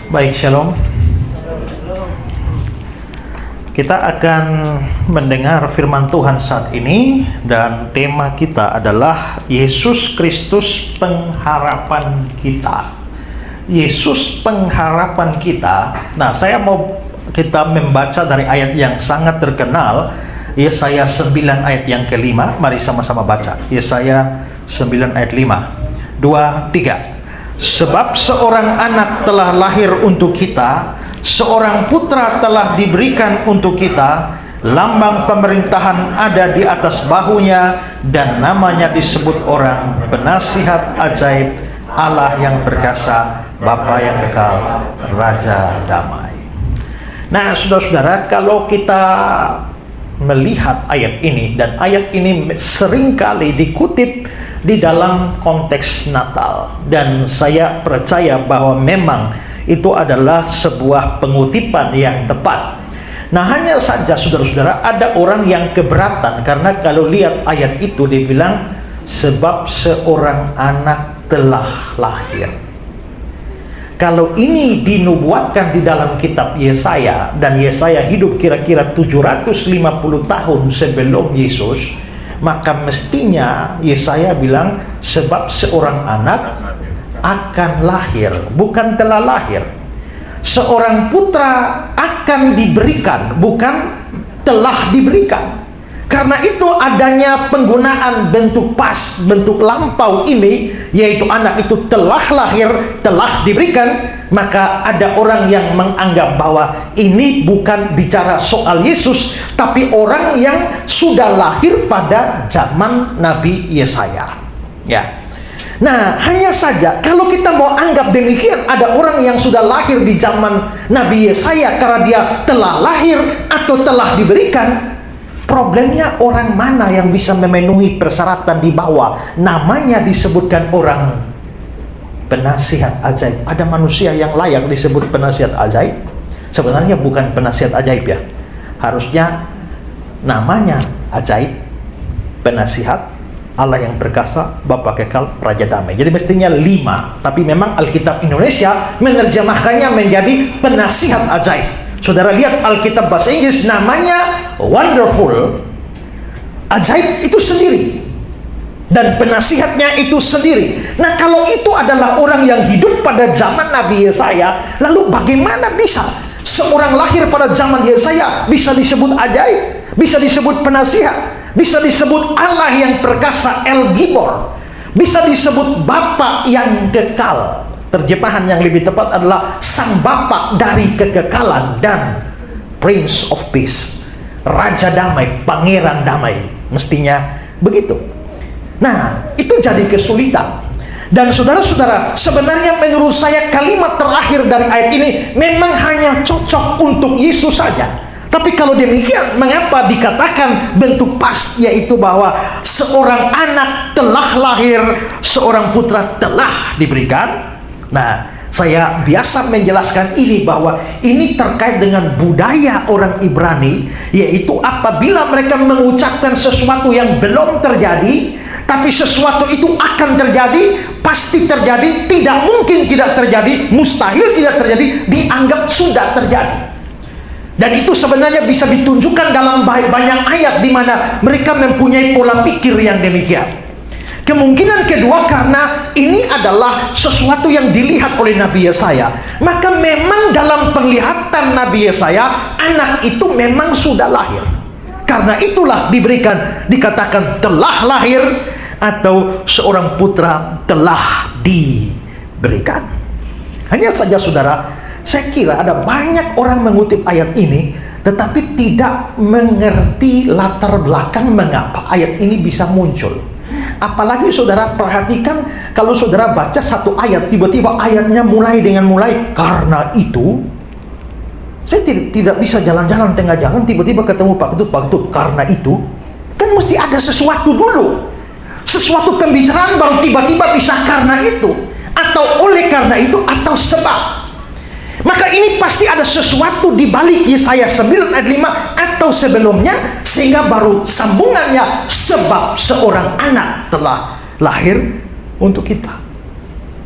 Baik, shalom. Kita akan mendengar firman Tuhan saat ini, dan tema kita adalah Yesus Kristus pengharapan kita. Yesus pengharapan kita. Nah, saya mau kita membaca dari ayat yang sangat terkenal, Yesaya 9 ayat yang kelima. Mari sama-sama baca. Yesaya 9 ayat 5. 2, 3. Sebab seorang anak telah lahir untuk kita, seorang putra telah diberikan untuk kita, lambang pemerintahan ada di atas bahunya, dan namanya disebut orang Penasihat Ajaib, Allah yang perkasa, Bapa yang kekal, Raja Damai. Nah, saudara-saudara, kalau kita melihat ayat ini, dan ayat ini seringkali dikutip di dalam konteks Natal, dan saya percaya bahwa memang itu adalah sebuah pengutipan yang tepat. Nah, hanya saja saudara-saudara, ada orang yang keberatan karena kalau lihat ayat itu dibilang sebab seorang anak telah lahir. Kalau ini dinubuatkan di dalam kitab Yesaya, dan Yesaya hidup kira-kira 750 tahun sebelum Yesus, maka mestinya Yesaya bilang sebab seorang anak akan lahir, bukan telah lahir. Seorang putra akan diberikan, bukan telah diberikan. Karena itu adanya penggunaan bentuk past, bentuk lampau ini, yaitu anak itu telah lahir, telah diberikan. Maka ada orang yang menganggap bahwa ini bukan bicara soal Yesus, tapi orang yang sudah lahir pada zaman Nabi Yesaya. Ya. Nah, hanya saja kalau kita mau anggap demikian, ada orang yang sudah lahir di zaman Nabi Yesaya karena dia telah lahir atau telah diberikan. Problemnya orang mana yang bisa memenuhi persyaratan di bawah? Namanya disebutkan orang Penasihat Ajaib. Ada manusia yang layak disebut Penasihat Ajaib? Sebenarnya bukan Penasihat Ajaib ya. Harusnya namanya Ajaib, Penasihat, Allah yang perkasa, Bapa kekal, Raja Damai. Jadi mestinya 5, tapi memang Alkitab Indonesia menerjemahkannya menjadi Penasihat Ajaib. Saudara lihat Alkitab bahasa Inggris, namanya Wonderful. Ajaib itu sendiri, dan penasihatnya itu sendiri. Nah, kalau itu adalah orang yang hidup pada zaman Nabi Yesaya, lalu bagaimana bisa seorang lahir pada zaman Yesaya bisa disebut ajaib, bisa disebut penasihat, bisa disebut Allah yang perkasa, El Gibor, bisa disebut Bapa yang kekal? Terjemahan yang lebih tepat adalah Sang Bapa dari kekekalan, dan Prince of Peace, Raja Damai, Pangeran Damai. Mestinya begitu. Nah, itu jadi kesulitan. Dan saudara-saudara, sebenarnya menurut saya kalimat terakhir dari ayat ini memang hanya cocok untuk Yesus saja. Tapi kalau demikian, mengapa dikatakan bentuk pas, yaitu bahwa seorang anak telah lahir, seorang putra telah diberikan? Nah, saya biasa menjelaskan ini bahwa ini terkait dengan budaya orang Ibrani, yaitu apabila mereka mengucapkan sesuatu yang belum terjadi, tapi sesuatu itu akan terjadi, pasti terjadi, tidak mungkin tidak terjadi, mustahil tidak terjadi, dianggap sudah terjadi. Dan itu sebenarnya bisa ditunjukkan dalam banyak ayat di mana mereka mempunyai pola pikir yang demikian. Kemungkinan kedua, karena ini adalah sesuatu yang dilihat oleh Nabi Yesaya, maka memang dalam penglihatan Nabi Yesaya, anak itu memang sudah lahir. Karena itulah dikatakan telah lahir, atau seorang putra telah diberikan. Hanya saja saudara, saya kira ada banyak orang mengutip ayat ini, tetapi tidak mengerti latar belakang mengapa ayat ini bisa muncul. Apalagi saudara perhatikan, kalau saudara baca satu ayat, tiba-tiba ayatnya mulai karena itu. Saya tidak bisa jalan-jalan tengah jalan, tiba-tiba ketemu Pak Ketut, karena itu. Kan mesti ada sesuatu dulu, sesuatu pembicaraan, baru tiba-tiba bisa karena itu, atau oleh karena itu, atau sebab. Maka ini pasti ada sesuatu di balik Yesaya 9 ayat 5 atau sebelumnya, sehingga baru sambungannya sebab seorang anak telah lahir untuk kita.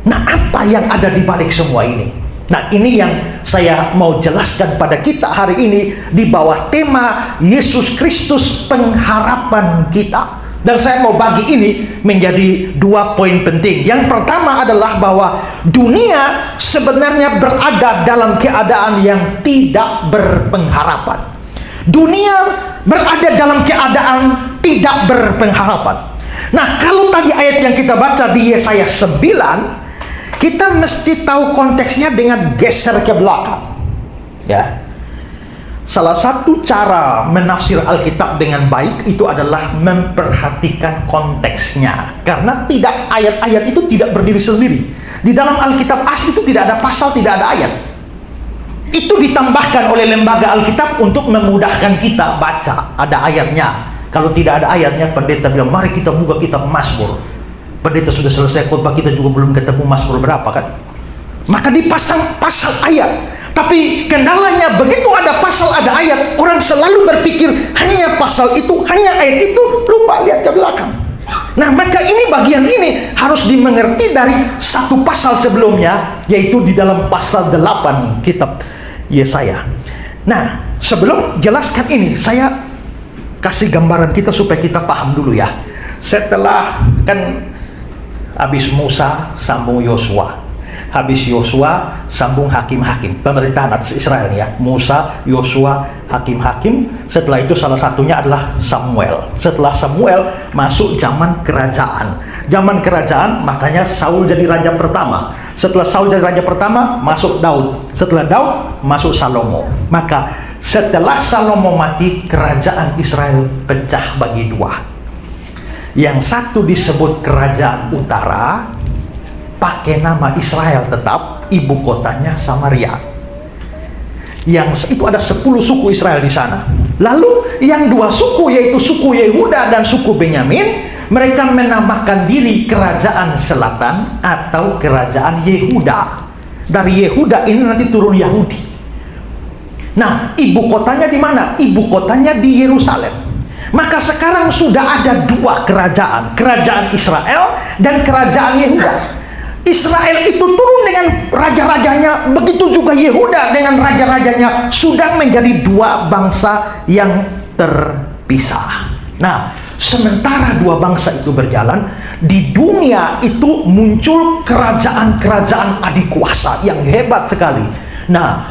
Nah, apa yang ada di balik semua ini? Nah, ini yang saya mau jelaskan pada kita hari ini di bawah tema Yesus Kristus pengharapan kita. Dan saya mau bagi ini menjadi 2 poin penting. Yang pertama adalah bahwa dunia sebenarnya berada dalam keadaan yang tidak berpengharapan. Dunia berada dalam keadaan tidak berpengharapan. Nah, kalau tadi ayat yang kita baca di Yesaya 9, kita mesti tahu konteksnya dengan geser ke belakang. Ya. Salah satu cara menafsir Alkitab dengan baik itu adalah memperhatikan konteksnya. Karena ayat-ayat itu tidak berdiri sendiri. Di dalam Alkitab asli itu tidak ada pasal, tidak ada ayat. Itu ditambahkan oleh lembaga Alkitab untuk memudahkan kita baca. Ada ayatnya. Kalau tidak ada ayatnya, pendeta bilang, mari kita buka kitab Mazmur. Pendeta sudah selesai khotbah, kita juga belum ketemu Mazmur berapa kan? Maka dipasang pasal ayat. Tapi kendalanya begitu ada pasal, ada ayat, orang selalu berpikir hanya pasal itu, hanya ayat itu, lupa lihat ke belakang. Nah, maka ini bagian ini harus dimengerti dari satu pasal sebelumnya, yaitu di dalam pasal 8 kitab Yesaya. Nah, sebelum jelaskan ini, saya kasih gambaran kita supaya kita paham dulu ya. Setelah kan habis Musa sambung Yosua, habis Yosua sambung hakim-hakim, pemerintahan atas Israel ya. Musa, Yosua, hakim-hakim. Setelah itu salah satunya adalah Samuel. Setelah Samuel masuk zaman kerajaan. Zaman kerajaan makanya Saul jadi raja pertama. Setelah Saul jadi raja pertama masuk Daud. Setelah Daud masuk Salomo. Maka setelah Salomo mati, kerajaan Israel pecah bagi dua. Yang satu disebut kerajaan utara, pakai nama Israel tetap, ibu kotanya Samaria. Yang itu ada 10 suku Israel di sana. Lalu yang 2 suku, yaitu suku Yehuda dan suku Benyamin, mereka menamakan diri kerajaan selatan atau kerajaan Yehuda. Dari Yehuda ini nanti turun Yahudi. Nah, ibu kotanya di mana? Ibu kotanya di Yerusalem. Maka sekarang sudah ada 2 kerajaan, kerajaan Israel dan kerajaan Yehuda. Israel itu turun dengan raja-rajanya, begitu juga Yehuda dengan raja-rajanya, sudah menjadi 2 bangsa yang terpisah. Nah, sementara 2 bangsa itu berjalan, di dunia itu muncul kerajaan-kerajaan adikuasa yang hebat sekali. Nah,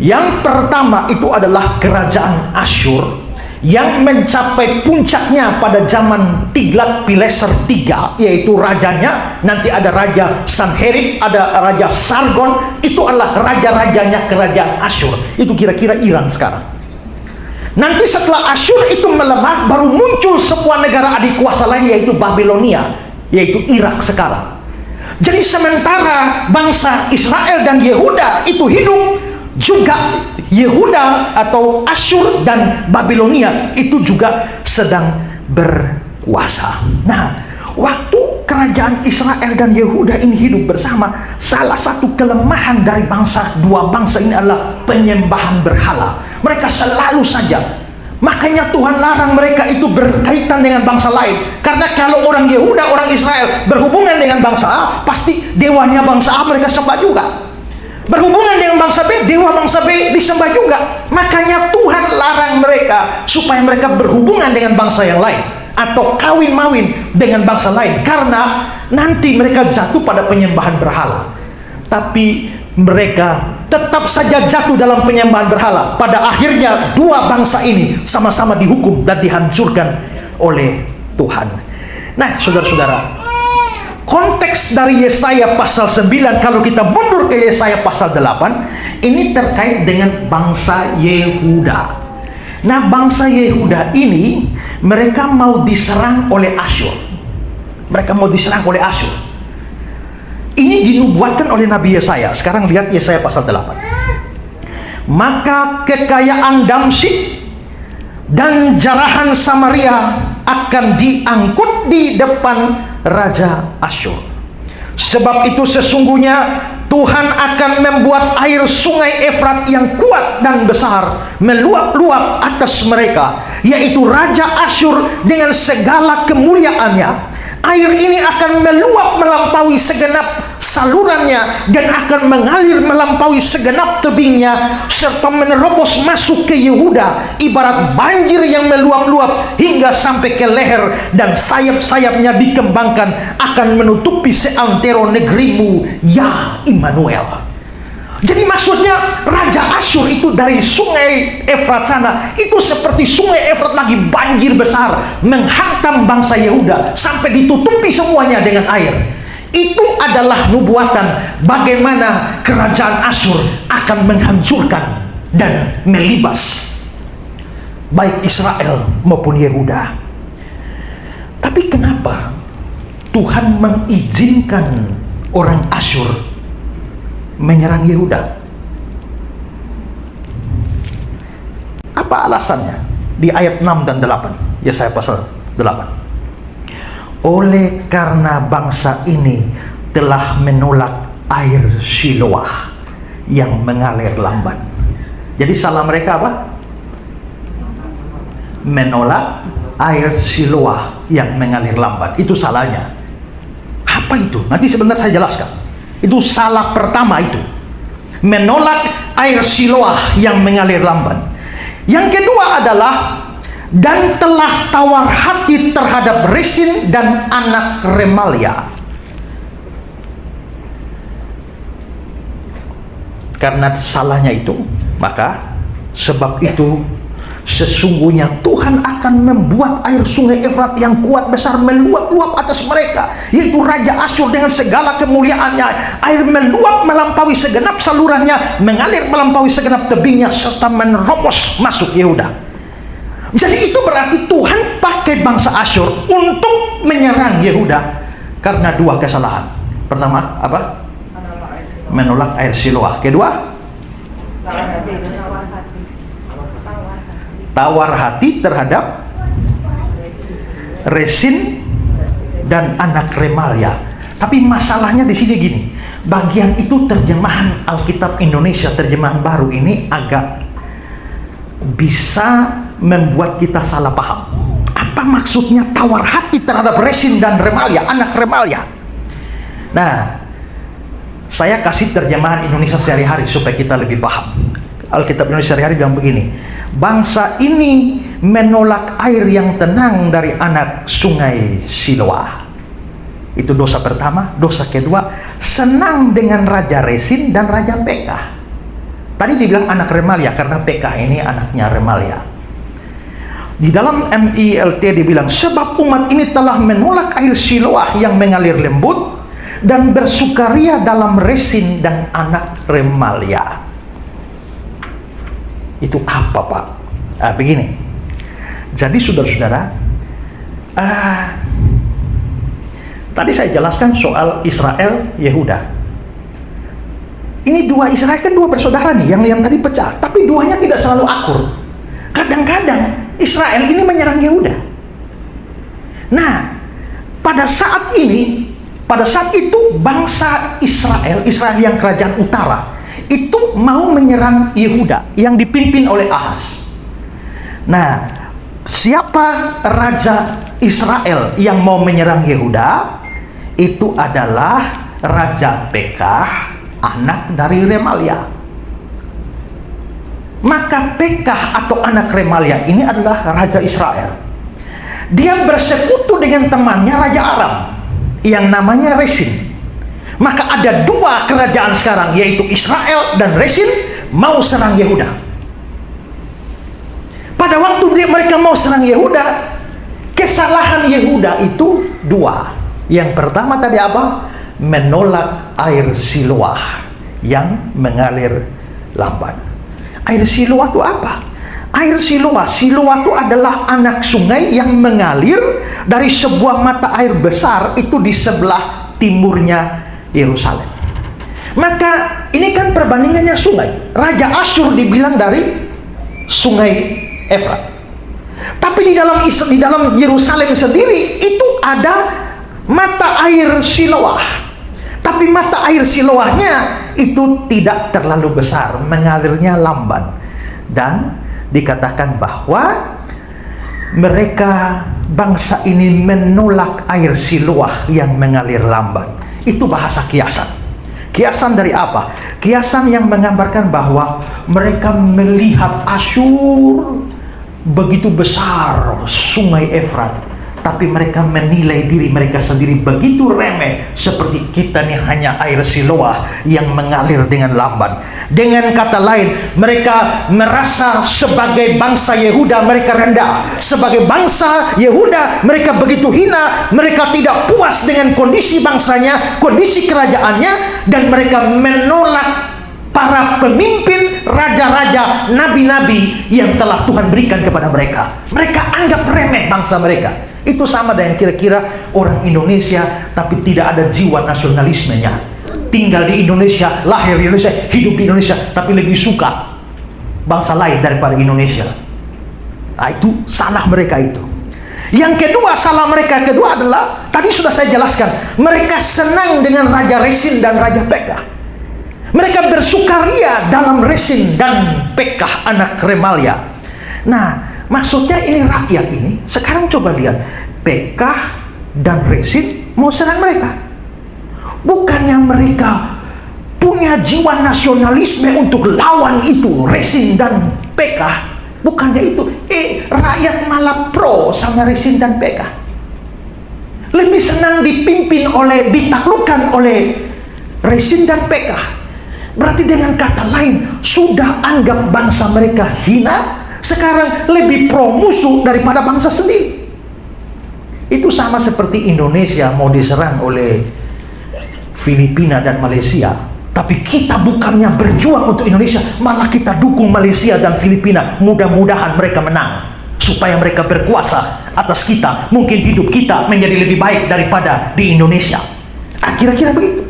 yang pertama itu adalah kerajaan Asyur, yang mencapai puncaknya pada zaman Tiglat-Pileser III, yaitu rajanya, nanti ada Raja Sanherib, ada Raja Sargon, itu adalah raja-rajanya kerajaan Asyur. Itu kira-kira Iran sekarang. Nanti setelah Asyur itu melemah, baru muncul sebuah negara adikuasa lain, yaitu Babilonia, yaitu Irak sekarang. Jadi sementara bangsa Israel dan Yehuda itu hidup, juga Yehuda atau Asyur dan Babilonia itu juga sedang berkuasa. Nah, waktu kerajaan Israel dan Yehuda ini hidup bersama, salah satu kelemahan dari 2 bangsa ini adalah penyembahan berhala. Mereka selalu saja, makanya Tuhan larang mereka itu berkaitan dengan bangsa lain. Karena kalau orang Yehuda, orang Israel berhubungan dengan bangsa A, pasti dewanya bangsa A mereka sembah juga. Berhubungan dengan bangsa B, dewa bangsa B disembah juga. Makanya Tuhan larang mereka supaya mereka berhubungan dengan bangsa yang lain atau kawin-mawin dengan bangsa lain, karena nanti mereka jatuh pada penyembahan berhala. Tapi mereka tetap saja jatuh dalam penyembahan berhala. Pada akhirnya 2 bangsa ini sama-sama dihukum dan dihancurkan oleh Tuhan. Nah, saudara-saudara, konteks dari Yesaya pasal 9, kalau kita mundur ke Yesaya pasal 8, ini terkait dengan bangsa Yehuda. Nah, bangsa Yehuda ini, mereka mau diserang oleh Asyur. Mereka mau diserang oleh Asyur. Ini dinubuatkan oleh Nabi Yesaya. Sekarang lihat Yesaya pasal 8. Maka kekayaan Damsyik dan jarahan Samaria akan diangkut di depan Raja Asyur. Sebab itu sesungguhnya Tuhan akan membuat air sungai Efrat yang kuat dan besar meluap-luap atas mereka, yaitu Raja Asyur dengan segala kemuliaannya, Air ini akan meluap melampaui segenap salurannya dan akan mengalir melampaui segenap tebingnya serta menerobos masuk ke Yehuda ibarat banjir yang meluap-luap hingga sampai ke leher, dan sayap-sayapnya dikembangkan akan menutupi seantero negerimu, ya Immanuel. Jadi maksudnya Raja Asyur itu dari sungai Efrat sana, itu seperti sungai Efrat lagi banjir besar menghantam bangsa Yehuda sampai ditutupi semuanya dengan air. Itu adalah nubuatan bagaimana kerajaan Asyur akan menghancurkan dan melibas baik Israel maupun Yehuda. Tapi kenapa Tuhan mengizinkan orang Asyur menyerang Yehuda? Apa alasannya? Di ayat 6 dan 8, Yesaya pasal 8. Oleh karena bangsa ini telah menolak air Siloah yang mengalir lamban. Jadi salah mereka apa? Menolak air Siloah yang mengalir lamban. Itu salahnya. Apa itu? Nanti sebentar saya jelaskan. Itu salah pertama itu. Menolak air Siloah yang mengalir lamban. Yang kedua adalah dan telah tawar hati terhadap Resin dan anak Remalia. Karena salahnya itu, maka sebab itu sesungguhnya Tuhan akan membuat air sungai Efrat yang kuat besar meluap-luap atas mereka, yaitu Raja Asyur dengan segala kemuliaannya. Air meluap melampaui segenap salurannya, mengalir melampaui segenap tebingnya, serta menerobos masuk Yehuda. Jadi itu berarti Tuhan pakai bangsa Asyur untuk menyerang Yehuda karena dua kesalahan. Pertama apa? Menolak air Siloah. Kedua, tawar hati terhadap Resin dan anak Remalia. Tapi masalahnya di sini gini, bagian itu terjemahan Alkitab Indonesia, terjemahan baru ini agak bisa membuat kita salah paham. Apa maksudnya tawar hati terhadap Resin dan Remalia, anak Remalia? Nah, saya kasih terjemahan Indonesia sehari-hari supaya kita lebih paham. Alkitab Indonesia sehari-hari bilang begini, bangsa ini menolak air yang tenang dari anak sungai Siloah. Itu dosa pertama. Dosa kedua, senang dengan Raja Resin dan Raja Pekah. Tadi dibilang anak Remalia karena Pekah ini anaknya Remalia. Di dalam MILT dibilang, sebab umat ini telah menolak air Siloah yang mengalir lembut dan bersukaria dalam Resin dan anak Remalia. Itu apa, Pak? Begini. Jadi saudara-saudara, tadi saya jelaskan soal Israel, Yehuda. Ini dua Israel kan dua bersaudara nih, yang tadi pecah. Tapi duanya tidak selalu akur. Kadang-kadang Israel ini menyerang Yehuda. Nah, pada saat itu bangsa Israel yang kerajaan utara itu mau menyerang Yehuda yang dipimpin oleh Ahaz. Nah, siapa raja Israel yang mau menyerang Yehuda? Itu adalah Raja Pekah, anak dari Remalia. Maka Pekah atau anak Remalia ini adalah raja Israel. Dia bersekutu dengan temannya Raja Aram yang namanya Resin. Maka ada dua kerajaan sekarang, yaitu Israel dan Resin mau serang Yehuda. Pada waktu mereka mau serang Yehuda, kesalahan Yehuda itu dua. Yang pertama tadi apa? Menolak air Siloah yang mengalir lamban. Air Siloah itu apa? Air Siloah itu adalah anak sungai yang mengalir dari sebuah mata air besar itu di sebelah timurnya Yerusalem. Maka ini kan perbandingannya sungai. Raja Asyur dibilang dari sungai Efrat. Tapi di dalam Yerusalem sendiri itu ada mata air Siloah. Tapi mata air Siloahnya itu tidak terlalu besar, mengalirnya lamban. Dan dikatakan bahwa mereka bangsa ini menolak air Siloah yang mengalir lamban. Itu bahasa kiasan. Kiasan dari apa? Kiasan yang menggambarkan bahwa mereka melihat Asyur begitu besar sungai Efrat, tapi mereka menilai diri mereka sendiri begitu remeh, seperti kita nih hanya air Siloah yang mengalir dengan lamban. Dengan kata lain, mereka merasa sebagai bangsa Yehuda mereka rendah. Sebagai bangsa Yehuda mereka begitu hina. Mereka tidak puas dengan kondisi bangsanya, kondisi kerajaannya, dan mereka menolak para pemimpin, raja-raja, nabi-nabi yang telah Tuhan berikan kepada mereka. Mereka anggap remeh bangsa mereka. Itu sama dengan kira-kira orang Indonesia tapi tidak ada jiwa nasionalismenya. Tinggal di Indonesia, lahir di Indonesia, hidup di Indonesia, tapi lebih suka bangsa lain daripada Indonesia. Nah, itu salah mereka itu. Yang kedua, salah mereka kedua adalah, tadi sudah saya jelaskan, mereka senang dengan Raja Resin dan Raja Pekah. Mereka bersukaria dalam Resin dan Pekah anak Remalia. Nah, maksudnya ini rakyat ini, sekarang coba lihat, Pekah dan Resin mau serang mereka. Bukannya mereka punya jiwa nasionalisme untuk lawan itu, Resin dan Pekah. Bukannya itu, rakyat malah pro sama Resin dan Pekah. Lebih senang dipimpin oleh, ditaklukkan oleh Resin dan Pekah. Berarti dengan kata lain, sudah anggap bangsa mereka hina, sekarang lebih pro musuh daripada bangsa sendiri. Itu sama seperti Indonesia mau diserang oleh Filipina dan Malaysia, tapi kita bukannya berjuang untuk Indonesia, malah kita dukung Malaysia dan Filipina. Mudah-mudahan mereka menang, supaya mereka berkuasa atas kita. Mungkin hidup kita menjadi lebih baik daripada di Indonesia. Kira-kira begitu.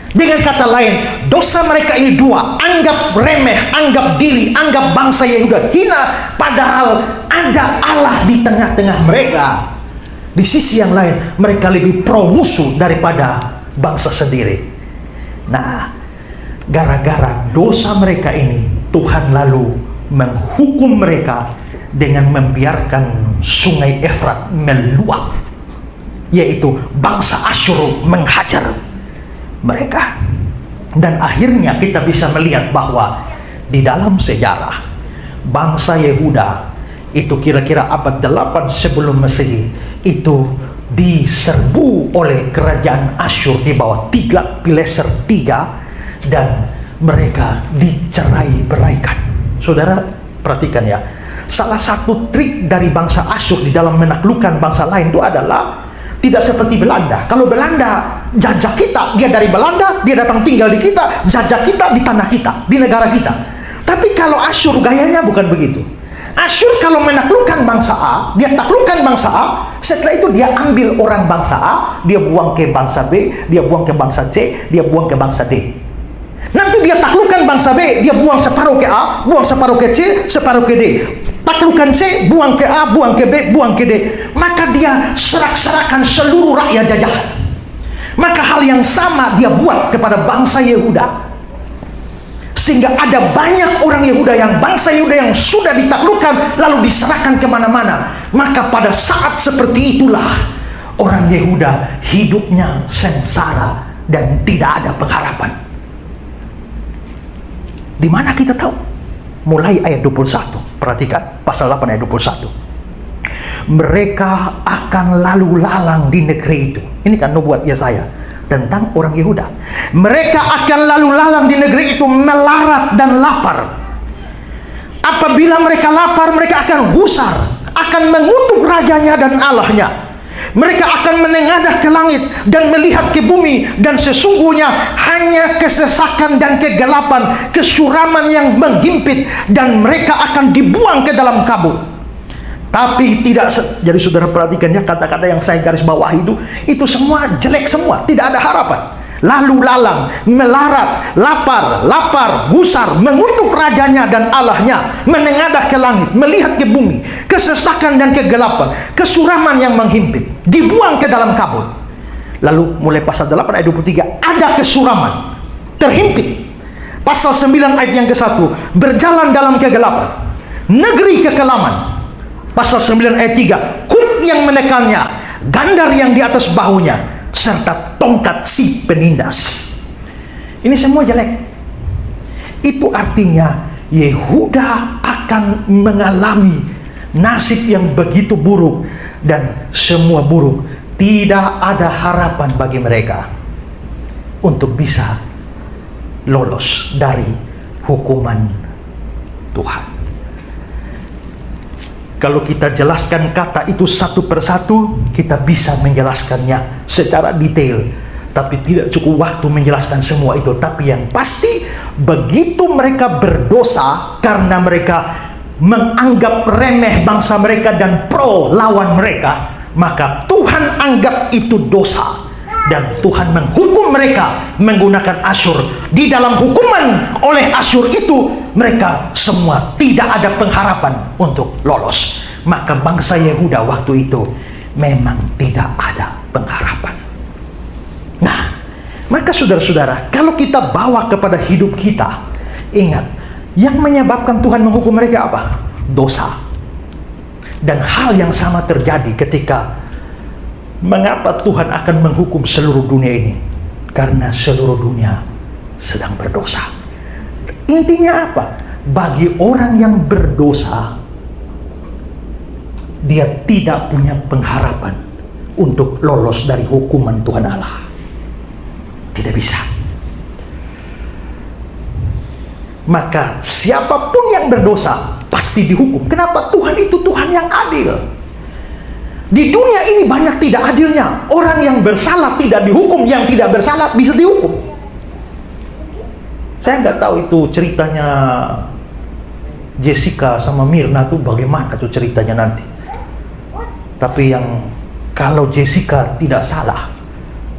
Dengan kata lain, dosa mereka ini dua: anggap remeh, anggap diri, anggap bangsa Yehuda hina, padahal ada Allah di tengah-tengah mereka. Di sisi yang lain, mereka lebih pro musuh daripada bangsa sendiri. Nah, gara-gara dosa mereka ini, Tuhan lalu menghukum mereka dengan membiarkan sungai Efrat meluap, yaitu bangsa Asyur menghajar mereka. Dan akhirnya kita bisa melihat bahwa di dalam sejarah bangsa Yehuda itu kira-kira abad 8 sebelum Masehi itu diserbu oleh kerajaan Asyur di bawah Tiglat-Pileser III, dan mereka dicerai-beraikan. Saudara perhatikan ya, salah satu trik dari bangsa Asyur di dalam menaklukkan bangsa lain itu adalah tidak seperti Belanda. Kalau Belanda jajah kita, dia dari Belanda, dia datang tinggal di kita, jajah kita di tanah kita, di negara kita. Tapi kalau Asyur gayanya bukan begitu. Asyur kalau menaklukkan bangsa A, dia taklukkan bangsa A, setelah itu dia ambil orang bangsa A, dia buang ke bangsa B, dia buang ke bangsa C, dia buang ke bangsa D. Nanti dia taklukkan bangsa B, dia buang separuh ke A, buang separuh ke C, separuh ke D. Taklukan C, buang ke A, buang ke B, buang ke D. Maka dia serak-serakan seluruh rakyat jajahan. Maka hal yang sama dia buat kepada bangsa Yehuda. Sehingga ada banyak orang Yehuda yang bangsa Yehuda yang sudah ditaklukkan lalu diserahkan kemana-mana. Maka pada saat seperti itulah orang Yehuda hidupnya sengsara dan tidak ada pengharapan. Di mana kita tahu? Mulai ayat 21. Perhatikan pasal 8 ayat 21. Mereka akan lalu lalang di negeri itu. Ini kan nubuat Yesaya tentang orang Yehuda. Mereka akan lalu lalang di negeri itu melarat dan lapar. Apabila mereka lapar, mereka akan gusar, akan mengutuk rajanya dan Allahnya. Mereka akan menengadah ke langit dan melihat ke bumi, dan sesungguhnya hanya kesesakan dan kegelapan, kesuraman yang menghimpit, dan mereka akan dibuang ke dalam kabut. Tapi tidak, jadi saudara perhatikan ya, kata-kata yang saya garis bawah itu semua jelek semua, tidak ada harapan. Lalu lalang, melarat, lapar, gusar, mengutuk rajanya dan Allahnya, menengadah ke langit, melihat ke bumi, kesesakan dan kegelapan, kesuraman yang menghimpit, dibuang ke dalam kabut. Lalu mulai pasal 8 ayat 23, ada kesuraman, terhimpit. Pasal 9 ayat yang ke-1, berjalan dalam kegelapan, negeri kekelaman. Pasal 9 ayat 3, tanduk yang menekannya, gandar yang di atas bahunya, serta tongkat si penindas. Ini semua jelek. Itu artinya Yehuda akan mengalami nasib yang begitu buruk, dan semua buruk. Tidak ada harapan bagi mereka untuk bisa lolos dari hukuman Tuhan. Kalau kita jelaskan kata itu satu persatu, kita bisa menjelaskannya secara detail, tapi tidak cukup waktu menjelaskan semua itu. Tapi yang pasti, begitu mereka berdosa karena mereka menganggap remeh bangsa mereka dan pro lawan mereka, maka Tuhan anggap itu dosa, dan Tuhan menghukum mereka menggunakan Asyur. Di dalam hukuman oleh Asyur itu, mereka semua tidak ada pengharapan untuk lolos. Maka bangsa Yehuda waktu itu memang tidak ada pengharapan. Nah, maka saudara-saudara, kalau kita bawa kepada hidup kita, ingat, yang menyebabkan Tuhan menghukum mereka apa? Dosa. Dan hal yang sama terjadi ketika mengapa Tuhan akan menghukum seluruh dunia ini? Karena seluruh dunia sedang berdosa. Intinya apa? Bagi orang yang berdosa, dia tidak punya pengharapan untuk lolos dari hukuman Tuhan Allah. Tidak bisa. Maka siapapun yang berdosa pasti dihukum. Kenapa? Tuhan itu Tuhan yang adil. Di dunia ini banyak tidak adilnya. Orang yang bersalah tidak dihukum, yang tidak bersalah bisa dihukum. Saya nggak tahu itu ceritanya Jessica sama Mirna tuh bagaimana tuh ceritanya nanti. Tapi yang kalau Jessica tidak salah,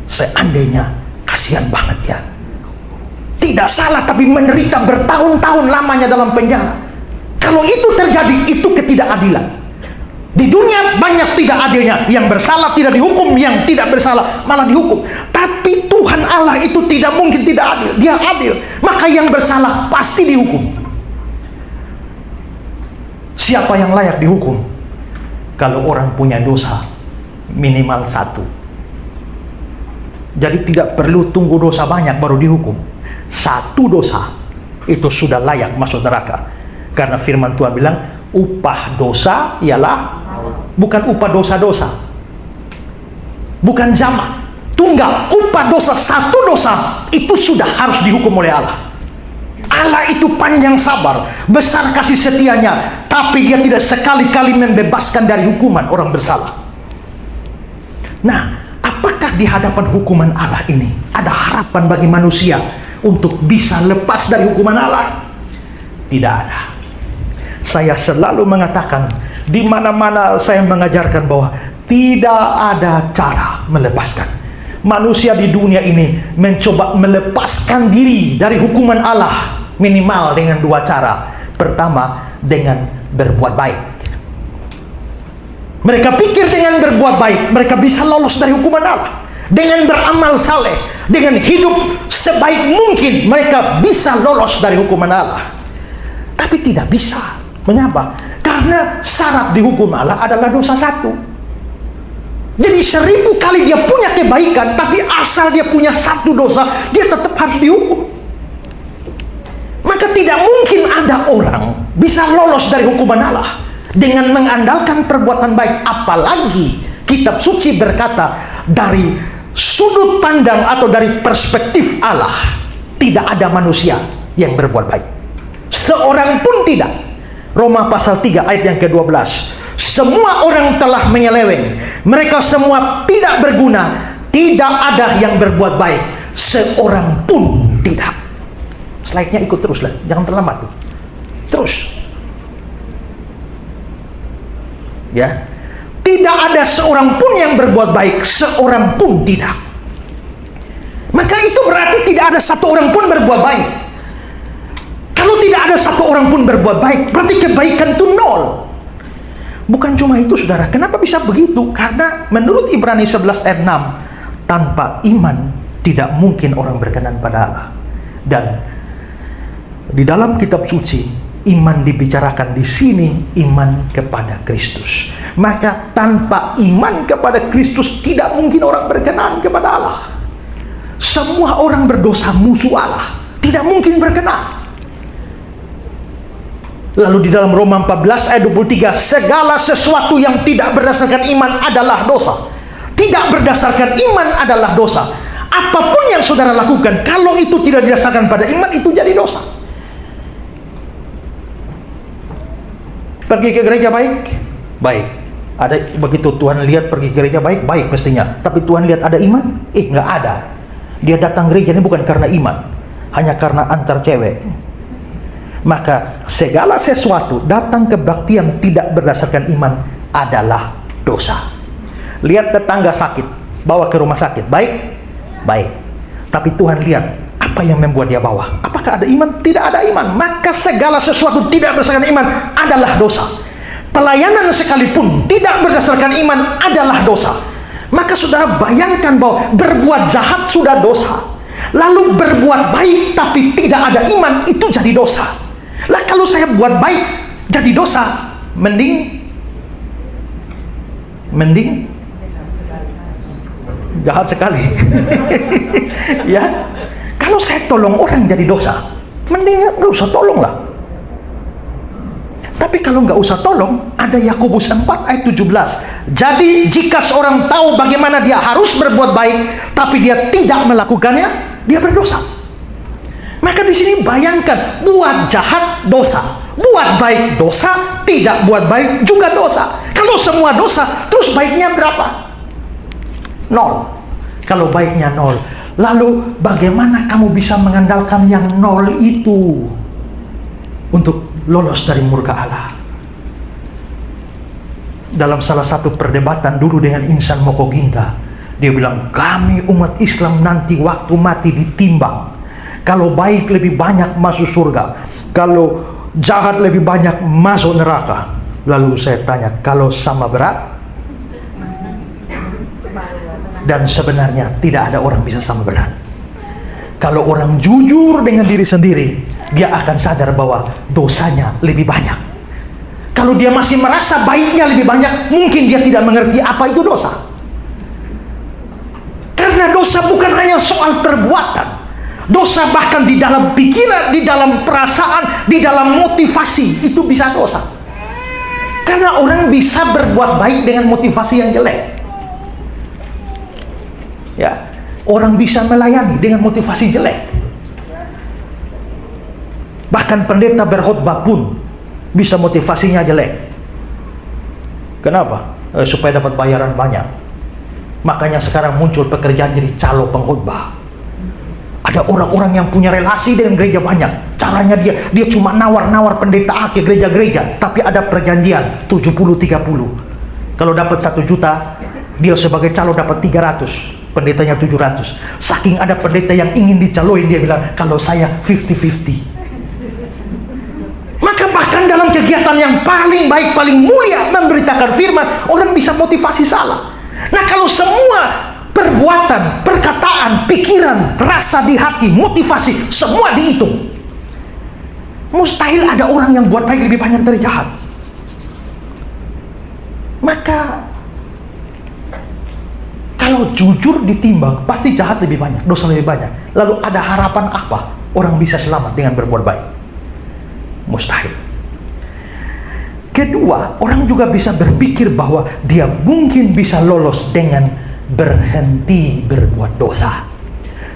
seandainya, kasihan banget ya. Tidak salah tapi menderita bertahun-tahun lamanya dalam penjara. Kalau itu terjadi, itu ketidakadilan. Di dunia banyak tidak adilnya. Yang bersalah tidak dihukum, yang tidak bersalah malah dihukum. Tapi Tuhan Allah itu tidak mungkin tidak adil. Dia adil. Maka yang bersalah pasti dihukum. Siapa yang layak dihukum? Kalau orang punya dosa minimal 1. Jadi tidak perlu tunggu dosa banyak baru dihukum. 1 dosa itu sudah layak masuk neraka. Karena firman Tuhan bilang, upah dosa ialah, bukan upah dosa-dosa, bukan jamak, tunggal. Upah dosa, 1 dosa itu sudah harus dihukum oleh Allah. Allah itu panjang sabar, besar kasih setianya, tapi dia tidak sekali-kali membebaskan dari hukuman orang bersalah. Nah, apakah di hadapan hukuman Allah ini ada harapan bagi manusia untuk bisa lepas dari hukuman Allah? Tidak ada. Saya selalu mengatakan, di mana-mana saya mengajarkan bahwa tidak ada cara melepaskan. Manusia di dunia ini mencoba melepaskan diri dari hukuman Allah minimal dengan 2 cara. Pertama, dengan berbuat baik. Mereka pikir dengan berbuat baik mereka bisa lolos dari hukuman Allah. Dengan beramal saleh, dengan hidup sebaik mungkin, mereka bisa lolos dari hukuman Allah. Tapi tidak bisa. Mengapa? Karena syarat dihukum Allah adalah dosa 1. Jadi 1000 kali dia punya kebaikan, tapi asal dia punya 1 dosa, dia tetap harus dihukum. Maka tidak mungkin ada orang bisa lolos dari hukuman Allah dengan mengandalkan perbuatan baik. Apalagi kitab suci berkata, dari sudut pandang atau dari perspektif Allah, tidak ada manusia yang berbuat baik. Seorang pun tidak. Roma pasal 3 ayat yang ke-12. Semua orang telah menyeleweng, mereka semua tidak berguna, tidak ada yang berbuat baik, seorang pun tidak. Slide-nya ikut terus lah, jangan terlambat tuh. Terus. Ya. Tidak ada seorang pun yang berbuat baik, seorang pun tidak. Maka itu berarti tidak ada satu orang pun berbuat baik. Kalau tidak ada satu orang pun berbuat baik, berarti kebaikan itu 0. Bukan cuma itu, saudara. Kenapa bisa begitu? Karena menurut Ibrani 11 ayat 6, tanpa iman tidak mungkin orang berkenan pada Allah. Dan di dalam kitab suci, iman dibicarakan di sini, iman kepada Kristus. Maka tanpa iman kepada Kristus tidak mungkin orang berkenan kepada Allah. Semua orang berdosa musuh Allah, tidak mungkin berkenan. Lalu di dalam Roma 14 ayat 23, segala sesuatu yang tidak berdasarkan iman adalah dosa. Tidak berdasarkan iman adalah dosa. Apapun yang saudara lakukan, kalau itu tidak didasarkan pada iman, itu jadi dosa. Pergi ke gereja baik? Baik. Ada begitu Tuhan lihat pergi ke gereja baik? Baik mestinya. Tapi Tuhan lihat ada iman? Nggak ada. Dia datang gereja ini bukan karena iman, hanya karena antar cewek. Maka segala sesuatu datang kebaktian tidak berdasarkan iman adalah dosa. Lihat tetangga sakit, bawa ke rumah sakit, baik? Baik. Tapi Tuhan lihat apa yang membuat dia bawa. Apakah ada iman? Tidak ada iman. Maka segala sesuatu tidak berdasarkan iman adalah dosa. Pelayanan sekalipun tidak berdasarkan iman adalah dosa. Maka saudara bayangkan bahwa berbuat jahat sudah dosa, lalu berbuat baik tapi tidak ada iman, itu jadi dosa. Lah kalau saya buat baik jadi dosa, mending jahat sekali. Ya, kalau saya tolong orang jadi dosa, mending nggak usah tolong lah. Tapi kalau nggak usah tolong, ada Yakobus 4 ayat 17. Jadi jika seorang tahu bagaimana dia harus berbuat baik, tapi dia tidak melakukannya, dia berdosa. Maka di sini bayangkan, buat jahat dosa, buat baik dosa, tidak buat baik juga dosa. Kalau semua dosa, terus baiknya berapa? 0. Kalau baiknya 0, lalu bagaimana kamu bisa mengandalkan yang 0 itu untuk lolos dari murka Allah? Dalam salah satu perdebatan dulu dengan Insan Mokoginta, dia bilang, kami umat Islam nanti waktu mati ditimbang. Kalau baik lebih banyak masuk surga, kalau jahat lebih banyak masuk neraka. Lalu saya tanya, kalau sama berat? Dan sebenarnya tidak ada orang bisa sama berat. Kalau orang jujur dengan diri sendiri, dia akan sadar bahwa dosanya lebih banyak. Kalau dia masih merasa baiknya lebih banyak, mungkin dia tidak mengerti apa itu dosa. Karena dosa bukan hanya soal perbuatan. Dosa bahkan di dalam pikiran, di dalam perasaan, di dalam motivasi, itu bisa dosa. Karena orang bisa berbuat baik dengan motivasi yang jelek. Ya, orang bisa melayani dengan motivasi jelek. Bahkan pendeta berkhotbah pun bisa motivasinya jelek. Kenapa? Supaya dapat bayaran banyak. Makanya sekarang muncul pekerjaan jadi calo pengkhotbah. Ada orang-orang yang punya relasi dengan gereja banyak. Caranya dia cuma nawar-nawar pendeta ke gereja-gereja, tapi ada perjanjian 70-30. Kalau dapat 1 juta, dia sebagai calo dapat 300, pendetanya 700. Saking ada pendeta yang ingin dicaloin, dia bilang, kalau saya 50-50. Maka bahkan dalam kegiatan yang paling baik, paling mulia, memberitakan firman, orang bisa motivasi salah. Nah, kalau semua perbuatan, perkataan, pikiran, rasa di hati, motivasi, semua dihitung, mustahil ada orang yang buat baik lebih banyak dari jahat. Maka kalau jujur ditimbang, pasti jahat lebih banyak, dosa lebih banyak. Lalu ada harapan apa orang bisa selamat dengan berbuat baik? Mustahil. Kedua, orang juga bisa berpikir bahwa dia mungkin bisa lolos dengan berhenti berbuat dosa.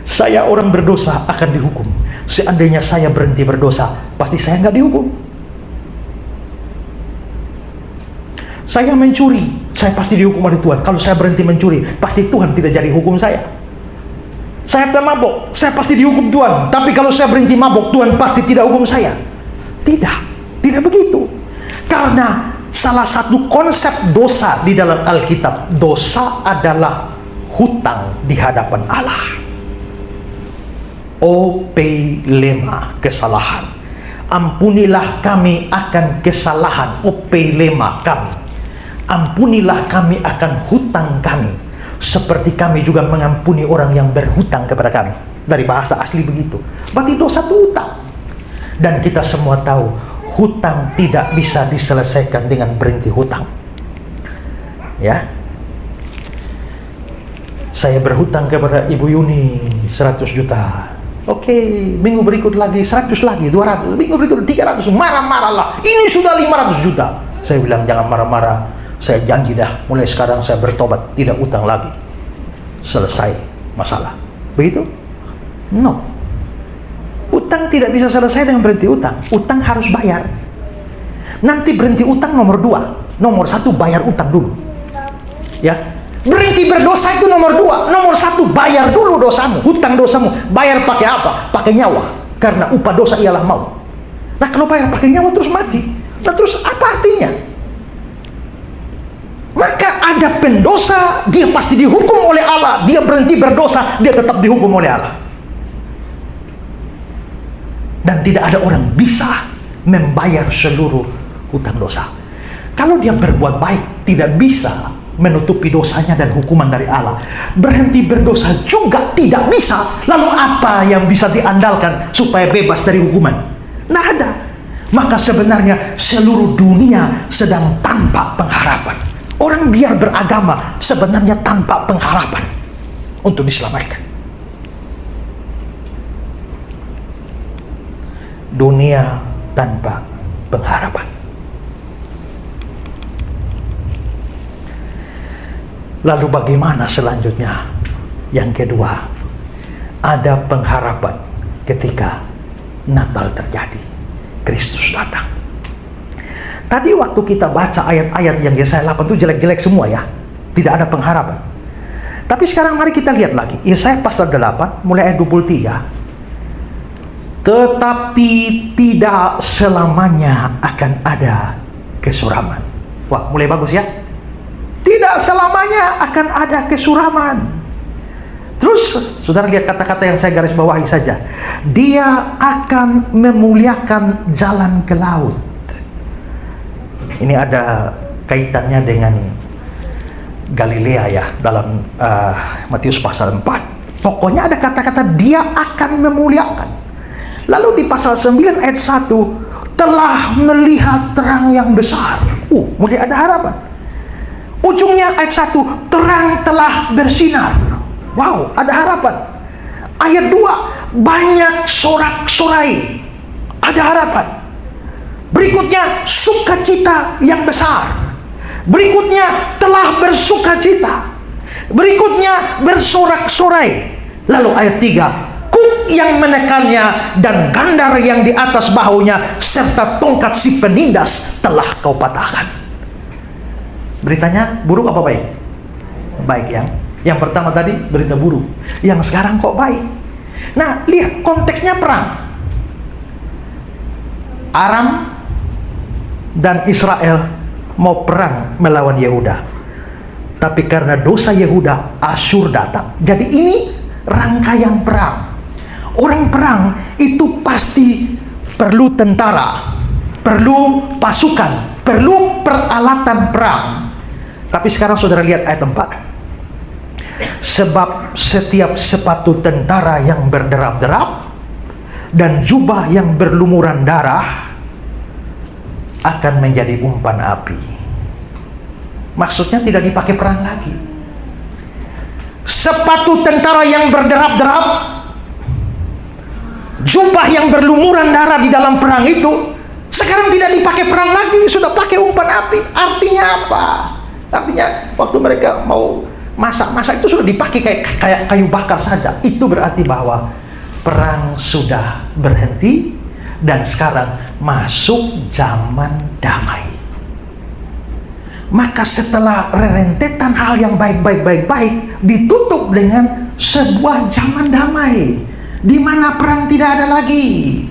Saya orang berdosa akan dihukum. Seandainya saya berhenti berdosa, pasti saya nggak dihukum. Saya mencuri, saya pasti dihukum oleh Tuhan. Kalau saya berhenti mencuri, pasti Tuhan tidak jadi hukum saya. Saya pemabok, saya pasti dihukum Tuhan. Tapi kalau saya berhenti mabok, Tuhan pasti tidak hukum saya. Tidak begitu. Karena salah satu konsep dosa di dalam Alkitab, dosa adalah hutang di hadapan Allah. Opelema, kesalahan. Ampunilah kami akan kesalahan, opelema kami. Ampunilah kami akan hutang kami, seperti kami juga mengampuni orang yang berhutang kepada kami. Dari bahasa asli begitu. Berarti dosa itu hutang. Dan kita semua tahu, hutang tidak bisa diselesaikan dengan berhenti hutang. Ya, saya berhutang kepada Ibu Yuni 100 juta. Oke, minggu berikut lagi 100 lagi, 200, minggu berikut 300, marah-marahlah. Ini sudah 500 juta. Saya bilang jangan marah-marah. Saya janji dah, mulai sekarang saya bertobat, tidak utang lagi. Selesai masalah. Begitu? No. Utang tidak bisa selesai dengan berhenti utang. Utang harus bayar. Nanti berhenti utang nomor 2. Nomor 1 bayar utang dulu. Ya. Berhenti berdosa itu nomor 2. Nomor 1 bayar dulu dosamu, hutang dosamu. Bayar pakai apa? Pakai nyawa. Karena upah dosa ialah maut. Nah, kalau bayar pakai nyawa terus mati, nah terus apa artinya? Maka ada pendosa, dia pasti dihukum oleh Allah. Dia berhenti berdosa, dia tetap dihukum oleh Allah. Dan tidak ada orang bisa membayar seluruh hutang dosa. Kalau dia berbuat baik, tidak bisa menutupi dosanya dan hukuman dari Allah. Berhenti berdosa juga tidak bisa. Lalu apa yang bisa diandalkan supaya bebas dari hukuman? Tidak ada. Maka sebenarnya seluruh dunia sedang tanpa pengharapan. Orang biar beragama sebenarnya tanpa pengharapan untuk diselamatkan. Dunia tanpa pengharapan. Lalu bagaimana selanjutnya? Yang kedua, ada pengharapan ketika Natal terjadi. Kristus datang. Tadi waktu kita baca ayat-ayat yang Yesaya 8 itu jelek-jelek semua ya. Tidak ada pengharapan. Tapi sekarang mari kita lihat lagi. Yesaya pasal 8 mulai ayat 23. Tetapi tidak selamanya akan ada kesuraman. Wah, mulai bagus ya. Tidak selamanya akan ada kesuraman. Terus, saudara lihat kata-kata yang saya garis bawahi saja. Dia akan memuliakan jalan ke laut. Ini ada kaitannya dengan Galilea ya, dalam Matius pasal 4. Pokoknya ada kata-kata dia akan memuliakan. Lalu di pasal 9 ayat 1, telah melihat terang yang besar. Mulai ada harapan. Ujungnya ayat 1, terang telah bersinar. Wow, ada harapan. Ayat 2, banyak sorak-sorai. Ada harapan. Berikutnya, sukacita yang besar. Berikutnya, telah bersukacita. Berikutnya, bersorak-sorai. Lalu ayat 3, kuk yang menekannya dan gandar yang di atas bahunya serta tongkat si penindas telah kau patahkan. Beritanya buruk apa baik? Baik ya. Yang pertama tadi berita buruk. Yang sekarang kok baik? Nah, lihat konteksnya perang. Aram dan Israel mau perang melawan Yehuda. Tapi karena dosa Yehuda, Asyur datang. Jadi ini rangkaian perang. Orang perang itu pasti perlu tentara, perlu pasukan, perlu peralatan perang. Tapi sekarang saudara lihat ayat 4. Sebab setiap sepatu tentara yang berderap-derap dan jubah yang berlumuran darah akan menjadi umpan api. Maksudnya tidak dipakai perang lagi. Sepatu tentara yang berderap-derap, jubah yang berlumuran darah di dalam perang itu sekarang tidak dipakai perang lagi, sudah pakai umpan api. Artinya apa? Artinya waktu mereka mau masak itu sudah dipakai kayak kayu bakar saja. Itu berarti bahwa perang sudah berhenti dan sekarang masuk zaman damai. Maka setelah rentetan hal yang baik ditutup dengan sebuah zaman damai di mana perang tidak ada lagi.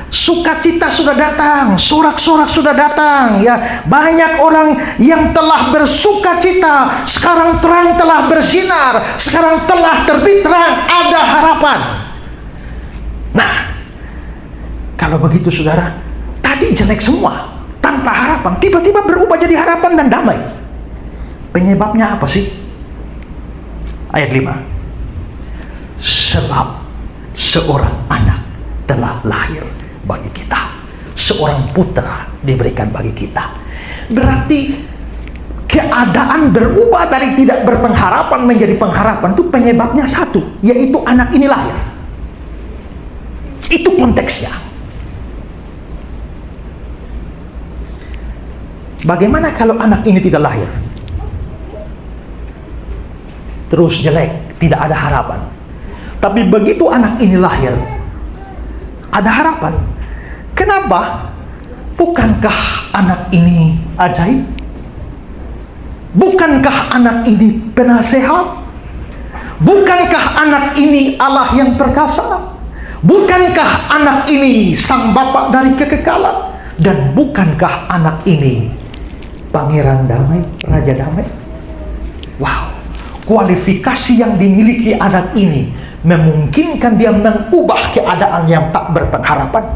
Sukacita sudah datang, sorak-sorak sudah datang ya. Banyak orang yang telah bersukacita, sekarang terang telah bersinar, sekarang telah terbit terang, ada harapan. Nah, kalau begitu saudara, tadi jelek semua, tanpa harapan, tiba-tiba berubah jadi harapan dan damai. Penyebabnya apa sih? Ayat 5. Sebab seorang anak telah lahir bagi kita. seorang putra diberikan bagi kita. Berarti keadaan berubah dari tidak berpengharapan menjadi pengharapan itu penyebabnya satu, yaitu anak ini lahir. Itu konteksnya. Bagaimana kalau anak ini tidak lahir? Terus jelek, tidak ada harapan. Tapi begitu anak ini lahir, ada harapan. Kenapa? Bukankah anak ini ajaib? Bukankah anak ini penasehat? Bukankah anak ini Allah yang perkasa? Bukankah anak ini sang Bapa dari kekekalan? Dan bukankah anak ini Pangeran Damai, Raja Damai? Wow, kualifikasi yang dimiliki anak ini memungkinkan dia mengubah keadaan yang tak berpengharapan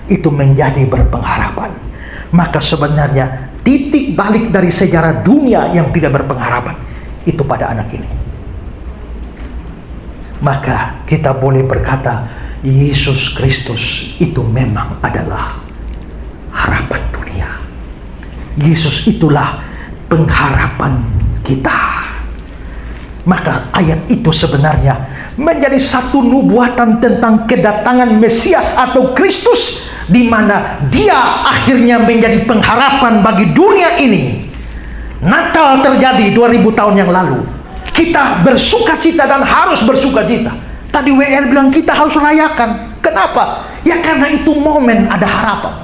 itu menjadi berpengharapan. Maka sebenarnya titik balik dari sejarah dunia yang tidak berpengharapan itu pada anak ini. Maka kita boleh berkata Yesus Kristus itu memang adalah harapan dunia. Yesus itulah pengharapan kita. Maka ayat itu sebenarnya menjadi satu nubuatan tentang kedatangan Mesias atau Kristus, di mana dia akhirnya menjadi pengharapan bagi dunia ini. Natal terjadi 2000 tahun yang lalu. Kita bersuka cita dan harus bersuka cita. Tadi WR bilang kita harus rayakan. Kenapa? Ya karena itu momen ada harapan.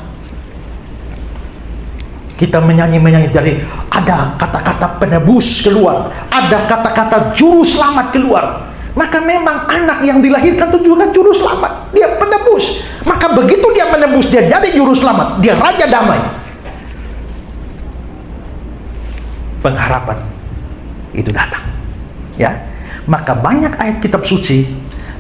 Kita menyanyi-menyanyi dari ada kata-kata penebus keluar, ada kata-kata juru selamat keluar. Maka memang anak yang dilahirkan itu juga juru selamat, dia penebus. Maka begitu dia menebus, dia jadi juru selamat, dia Raja Damai. Pengharapan itu datang, ya. Maka banyak ayat kitab suci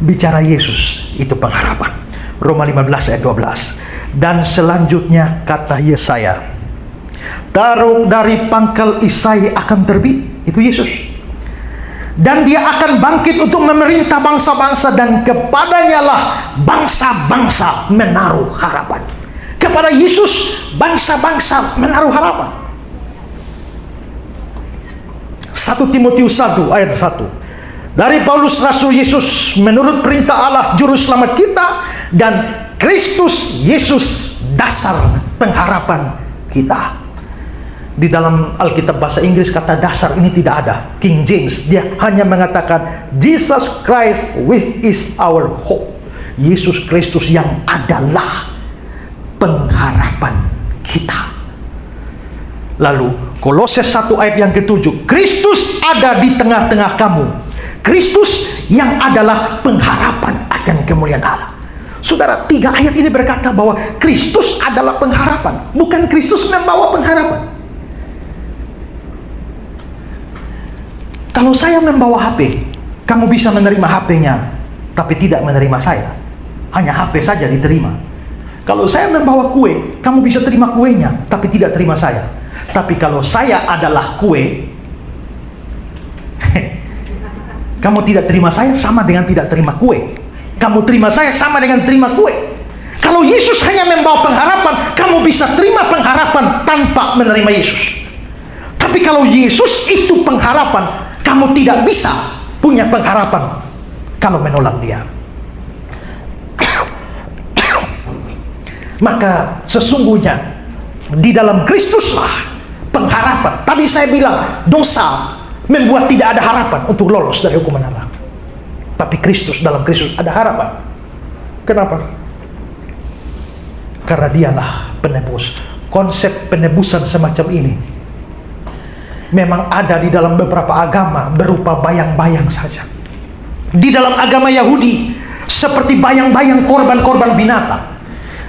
bicara Yesus itu pengharapan. Roma 15 ayat 12. Dan selanjutnya kata Yesaya, taruh dari pangkal Isai akan terbit, itu Yesus. Dan dia akan bangkit untuk memerintah bangsa-bangsa, dan kepadanya lah bangsa-bangsa menaruh harapan. Kepada Yesus bangsa-bangsa menaruh harapan. 1 Timotius 1 ayat 1. Dari Paulus Rasul Yesus menurut perintah Allah juru selamat kita, dan Kristus Yesus dasar pengharapan kita. Di dalam Alkitab bahasa Inggris kata dasar ini tidak ada. King James dia hanya mengatakan Jesus Christ which is our hope. Yesus Kristus yang adalah pengharapan kita. Lalu Kolose 1 ayat yang ke-7, Kristus ada di tengah-tengah kamu. Kristus yang adalah pengharapan akan kemuliaan Allah. Saudara, 3 ayat ini berkata bahwa Kristus adalah pengharapan, bukan Kristus membawa pengharapan. Kalau saya membawa HP, kamu bisa menerima HP-nya, tapi tidak menerima saya. Hanya HP saja diterima. Kalau saya membawa kue, kamu bisa terima kuenya, tapi tidak terima saya. Tapi kalau saya adalah kue, kamu tidak terima saya sama dengan tidak terima kue. Kamu terima saya sama dengan terima kue. Kalau Yesus hanya membawa pengharapan, kamu bisa terima pengharapan tanpa menerima Yesus. Tapi kalau Yesus itu pengharapan, kamu tidak bisa punya pengharapan kalau menolak dia. Maka sesungguhnya di dalam Kristuslah pengharapan. Tadi saya bilang dosa membuat tidak ada harapan untuk lolos dari hukuman Allah. Tapi Kristus, dalam Kristus ada harapan. Kenapa? Karena dialah penebus. Konsep penebusan semacam ini memang ada di dalam beberapa agama berupa bayang-bayang saja. Di dalam agama Yahudi seperti bayang-bayang korban-korban binatang.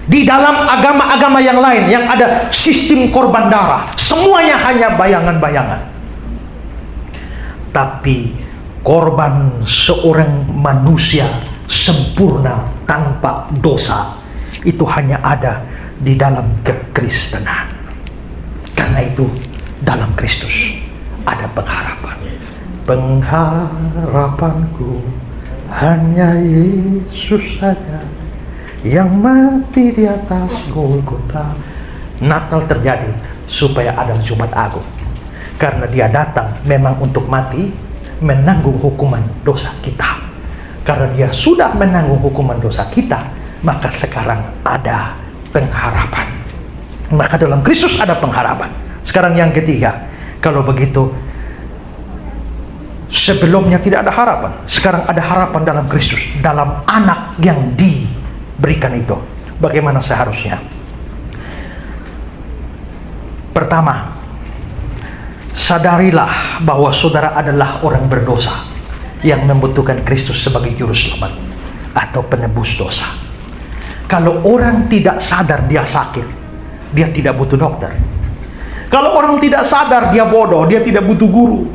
Di dalam agama-agama yang lain yang ada sistem korban darah, semuanya hanya bayangan-bayangan. Tapi korban seorang manusia sempurna tanpa dosa itu hanya ada di dalam kekristenan. Karena itu dalam Kristus ada pengharapan. Pengharapanku hanya Yesus saja. yang mati di atas Golgota. Natal terjadi supaya ada Jumat Agung, karena dia datang memang untuk mati, menanggung hukuman dosa kita. Karena dia sudah menanggung hukuman dosa kita, maka sekarang ada pengharapan. Maka dalam Kristus ada pengharapan. Sekarang yang ketiga, kalau begitu sebelumnya tidak ada harapan, sekarang ada harapan dalam Kristus, dalam anak yang diberikan itu. Bagaimana seharusnya? Pertama, sadarilah bahwa saudara adalah orang berdosa yang membutuhkan Kristus sebagai juru selamat atau penebus dosa. Kalau orang tidak sadar dia sakit, dia tidak butuh dokter. Kalau orang tidak sadar dia bodoh, dia tidak butuh guru.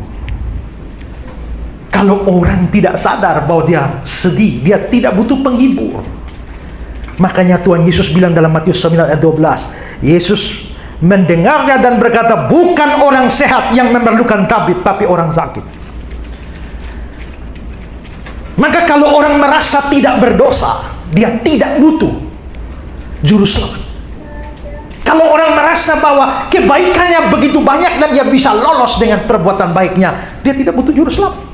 Kalau orang tidak sadar bahwa dia sedih, dia tidak butuh penghibur. Makanya Tuhan Yesus bilang dalam Matius 9 ayat 12, Yesus mendengarnya dan berkata, bukan orang sehat yang memerlukan tabib, tapi orang sakit. Maka kalau orang merasa tidak berdosa, dia tidak butuh juru selamat. Kalau orang merasa bahwa kebaikannya begitu banyak dan dia bisa lolos dengan perbuatan baiknya, dia tidak butuh juru selamat.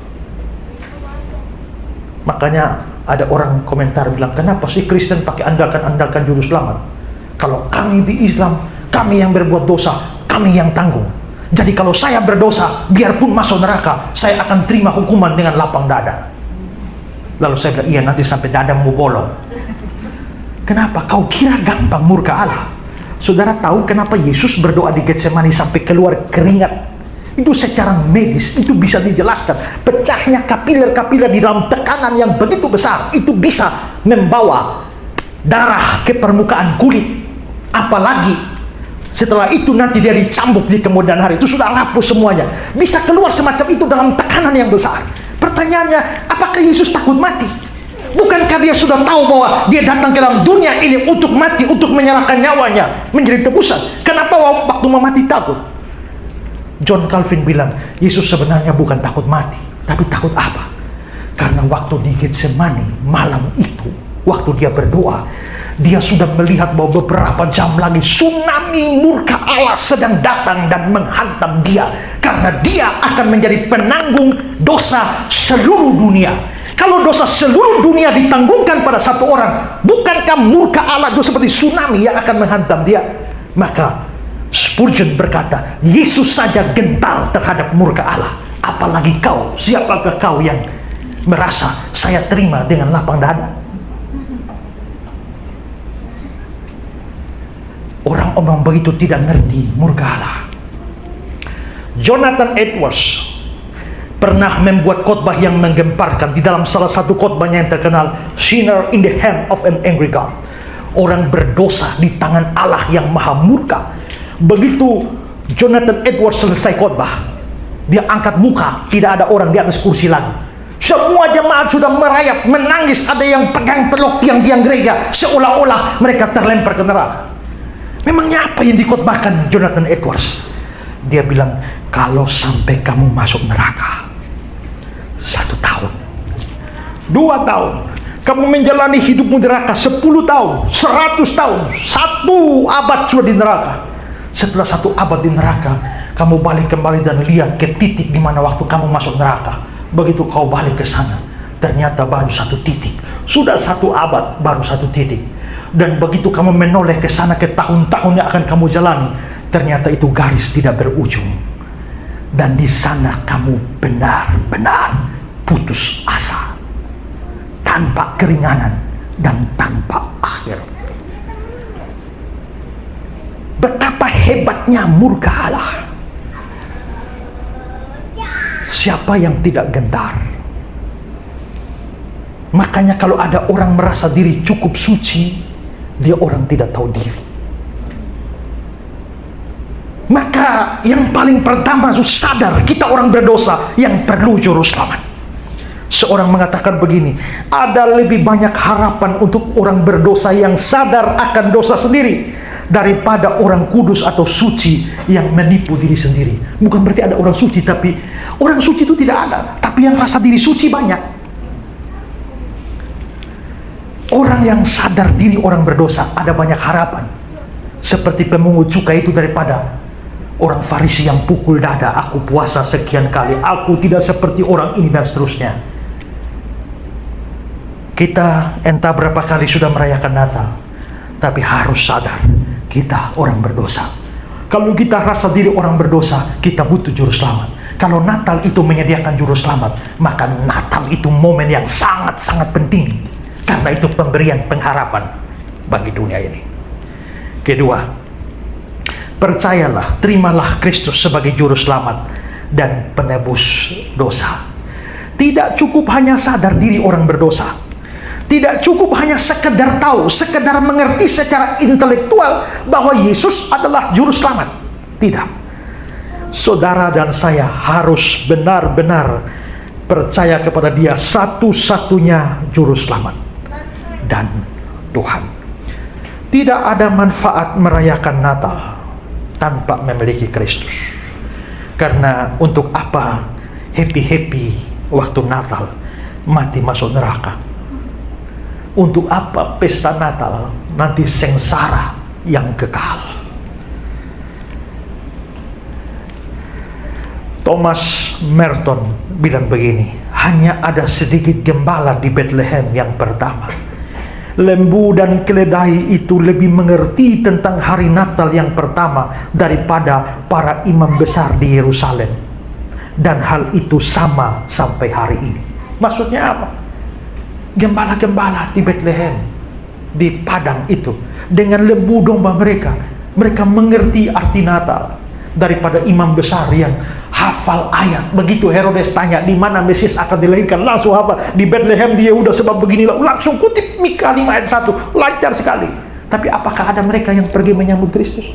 Makanya ada orang komentar bilang, kenapa sih Kristen pakai andalkan juru selamat? Kalau kami di Islam, kami yang berbuat dosa, kami yang tanggung. Jadi kalau saya berdosa, biarpun masuk neraka, saya akan terima hukuman dengan lapang dada. Lalu saya bilang, iya nanti sampai dada mau bolong. Kenapa? Kau kira gampang murka Allah? Saudara tahu kenapa Yesus berdoa di Getsemani sampai keluar keringat? Itu secara medis, itu bisa dijelaskan. Pecahnya kapiler-kapiler di dalam tekanan yang begitu besar, itu bisa membawa darah ke permukaan kulit. Apalagi setelah itu nanti dia dicambuk di kemudian hari, itu sudah rapuh semuanya. Bisa keluar semacam itu dalam tekanan yang besar. Pertanyaannya, apakah Yesus takut mati? Bukankah dia sudah tahu bahwa dia datang ke dalam dunia ini untuk mati, untuk menyerahkan nyawanya menjadi tebusan? Kenapa waktu mau mati takut? John Calvin bilang, Yesus sebenarnya bukan takut mati, tapi takut apa? Karena waktu di Getsemani malam itu, waktu dia berdoa, dia sudah melihat bahwa beberapa jam lagi tsunami murka Allah sedang datang dan menghantam dia, karena dia akan menjadi penanggung dosa seluruh dunia. Kalau dosa seluruh dunia ditanggungkan pada satu orang, bukankah murka Allah itu seperti tsunami yang akan menghantam dia? Maka Spurgeon berkata, Yesus saja gentar terhadap murka Allah, apalagi kau, siapakah kau yang merasa saya terima dengan lapang dada? Orang-orang begitu tidak ngerti murka Allah. Jonathan Edwards pernah membuat khotbah yang menggemparkan. Di dalam salah satu khotbahnya yang terkenal, Sinner in the Hand of an Angry God, orang berdosa di tangan Allah yang maha murka. Begitu Jonathan Edwards selesai khotbah, dia angkat muka, tidak ada orang di atas kursi lagi. Semua jemaat sudah merayap, menangis. Ada yang pegang peluk tiang-tiang gereja, seolah-olah mereka terlempar ke neraka. Memangnya apa yang dikhotbahkan Jonathan Edwards? Dia bilang, kalau sampai kamu masuk neraka 1 tahun, 2 tahun, kamu menjalani hidupmu di neraka 10 tahun, 100 tahun, 1 abad sudah di neraka. Setelah 1 abad di neraka, kamu balik kembali dan lihat ke titik di mana waktu kamu masuk neraka. Begitu kau balik ke sana, ternyata baru 1 titik. Sudah 1 abad, baru 1 titik. Dan begitu kamu menoleh ke sana, ke tahun-tahun yang akan kamu jalani, ternyata itu garis tidak berujung. Dan di sana kamu benar-benar putus asa, tanpa keringanan dan tanpa akhir. Betapa hebatnya murka Allah. Siapa yang tidak gentar? Makanya kalau ada orang merasa diri cukup suci, dia orang tidak tahu diri. Maka yang paling pertama harus sadar kita orang berdosa yang perlu juru selamat. Seorang mengatakan begini, ada lebih banyak harapan untuk orang berdosa yang sadar akan dosa sendiri daripada orang kudus atau suci yang menipu diri sendiri. Bukan berarti ada orang suci, tapi orang suci itu tidak ada, tapi yang rasa diri suci banyak. Orang yang sadar diri orang berdosa ada banyak harapan. Seperti pemungut cukai itu daripada orang Farisi yang pukul dada, aku puasa sekian kali, aku tidak seperti orang ini dan seterusnya. Kita entah berapa kali sudah merayakan Natal, tapi harus sadar kita orang berdosa. Kalau kita rasa diri orang berdosa, kita butuh juru selamat. Kalau Natal itu menyediakan juru selamat, maka Natal itu momen yang sangat-sangat penting, karena itu pemberian pengharapan bagi dunia ini. Kedua, percayalah, terimalah Kristus sebagai juru selamat dan penebus dosa. Tidak cukup hanya sadar diri orang berdosa. Tidak cukup hanya sekedar tahu, sekedar mengerti secara intelektual bahwa Yesus adalah juru selamat. Tidak. Saudara dan saya harus benar-benar percaya kepada Dia, satu-satunya juru selamat dan Tuhan. Tidak ada manfaat merayakan Natal tanpa memiliki Kristus. Karena untuk apa happy-happy waktu Natal, mati masuk neraka? Untuk apa pesta Natal, nanti sengsara yang kekal? Thomas Merton bilang begini, hanya ada sedikit gembala di Bethlehem yang pertama. Lembu dan keledai itu lebih mengerti tentang hari Natal yang pertama daripada para imam besar di Yerusalem. Dan hal itu sama sampai hari ini. Maksudnya apa? Gembala-gembala di Bethlehem, di padang itu, dengan lembu domba mereka mengerti arti Natal daripada imam besar yang hafal ayat. Begitu Herodes tanya di mana Mesias akan dilahirkan, langsung hafal, di Bethlehem di Yehuda sebab beginilah, langsung kutip Mika 5 ayat 1, lancar sekali. Tapi apakah ada mereka yang pergi menyambut Kristus?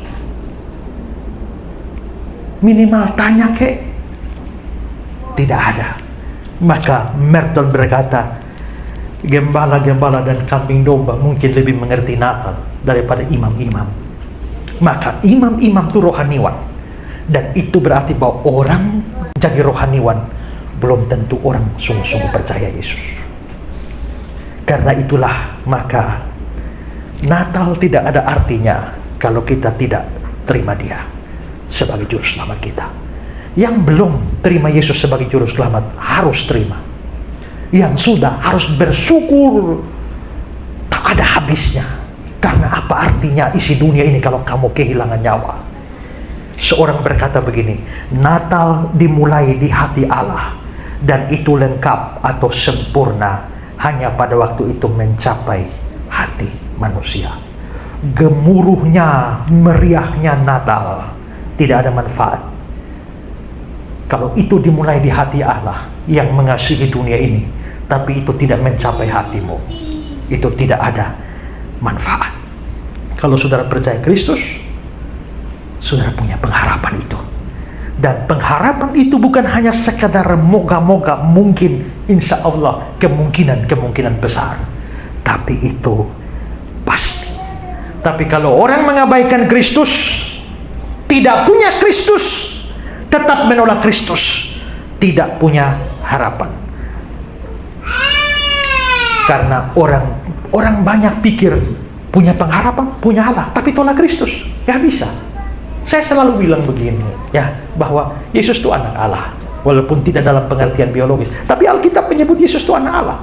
Minimal tanya kek? Tidak ada. Maka Merton berkata, gembala-gembala dan kambing domba mungkin lebih mengerti Natal daripada imam-imam. Maka imam-imam itu rohaniwan. Dan itu berarti bahwa orang jadi rohaniwan belum tentu orang sungguh-sungguh percaya Yesus. Karena itulah maka Natal tidak ada artinya kalau kita tidak terima Dia sebagai juru selamat kita. Yang belum terima Yesus sebagai juru selamat harus terima. Yang sudah harus bersyukur tak ada habisnya. Karena apa artinya isi dunia ini kalau kamu kehilangan nyawa? Seorang berkata begini, Natal dimulai di hati Allah, dan itu lengkap atau sempurna hanya pada waktu itu mencapai hati manusia. Gemuruhnya, meriahnya Natal tidak ada manfaat kalau itu dimulai di hati Allah yang mengasihi dunia ini, tapi itu tidak mencapai hatimu. Itu tidak ada manfaat. Kalau saudara percaya Kristus, saudara punya pengharapan itu. Dan pengharapan itu bukan hanya sekadar moga-moga, mungkin, insya Allah, kemungkinan besar. Tapi itu pasti. Tapi kalau orang mengabaikan Kristus, tidak punya Kristus, tetap menolak Kristus, tidak punya harapan. Karena orang banyak pikir punya pengharapan, punya Allah, tapi tolak Kristus. Gak bisa. Saya selalu bilang begini, ya, bahwa Yesus itu anak Allah, walaupun tidak dalam pengertian biologis. Tapi Alkitab menyebut Yesus itu anak Allah.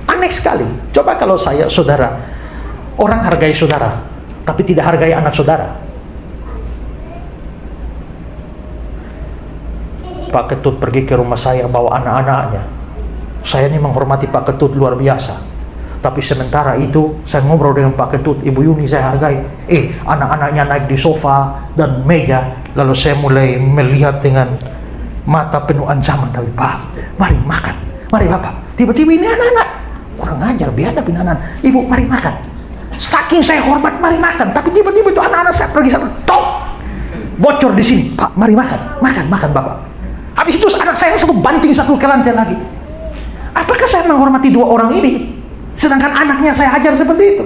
Aneh sekali. Coba kalau saudara, orang hargai saudara, tapi tidak hargai anak saudara. Pak Ketut pergi ke rumah saya bawa anak-anaknya. Saya ini menghormati Pak Ketut luar biasa. Tapi sementara itu saya ngobrol dengan Pak Ketut, Ibu Yuni saya hargai. Anak-anaknya naik di sofa dan meja, lalu saya mulai melihat dengan mata penuh ancaman. Tapi Pak, mari makan, mari Bapak. Tiba-tiba ini anak-anak kurang ajar, biadab ini anak. Ibu, mari makan. Saking saya hormat, mari makan. Tapi tiba-tiba itu anak-anak saya pergi sana, tok, bocor di sini. Pak, mari makan, makan Bapak. Habis itu anak saya satu banting satu ke lantai lagi. Apakah saya menghormati dua orang ini? Sedangkan anaknya saya ajar seperti itu.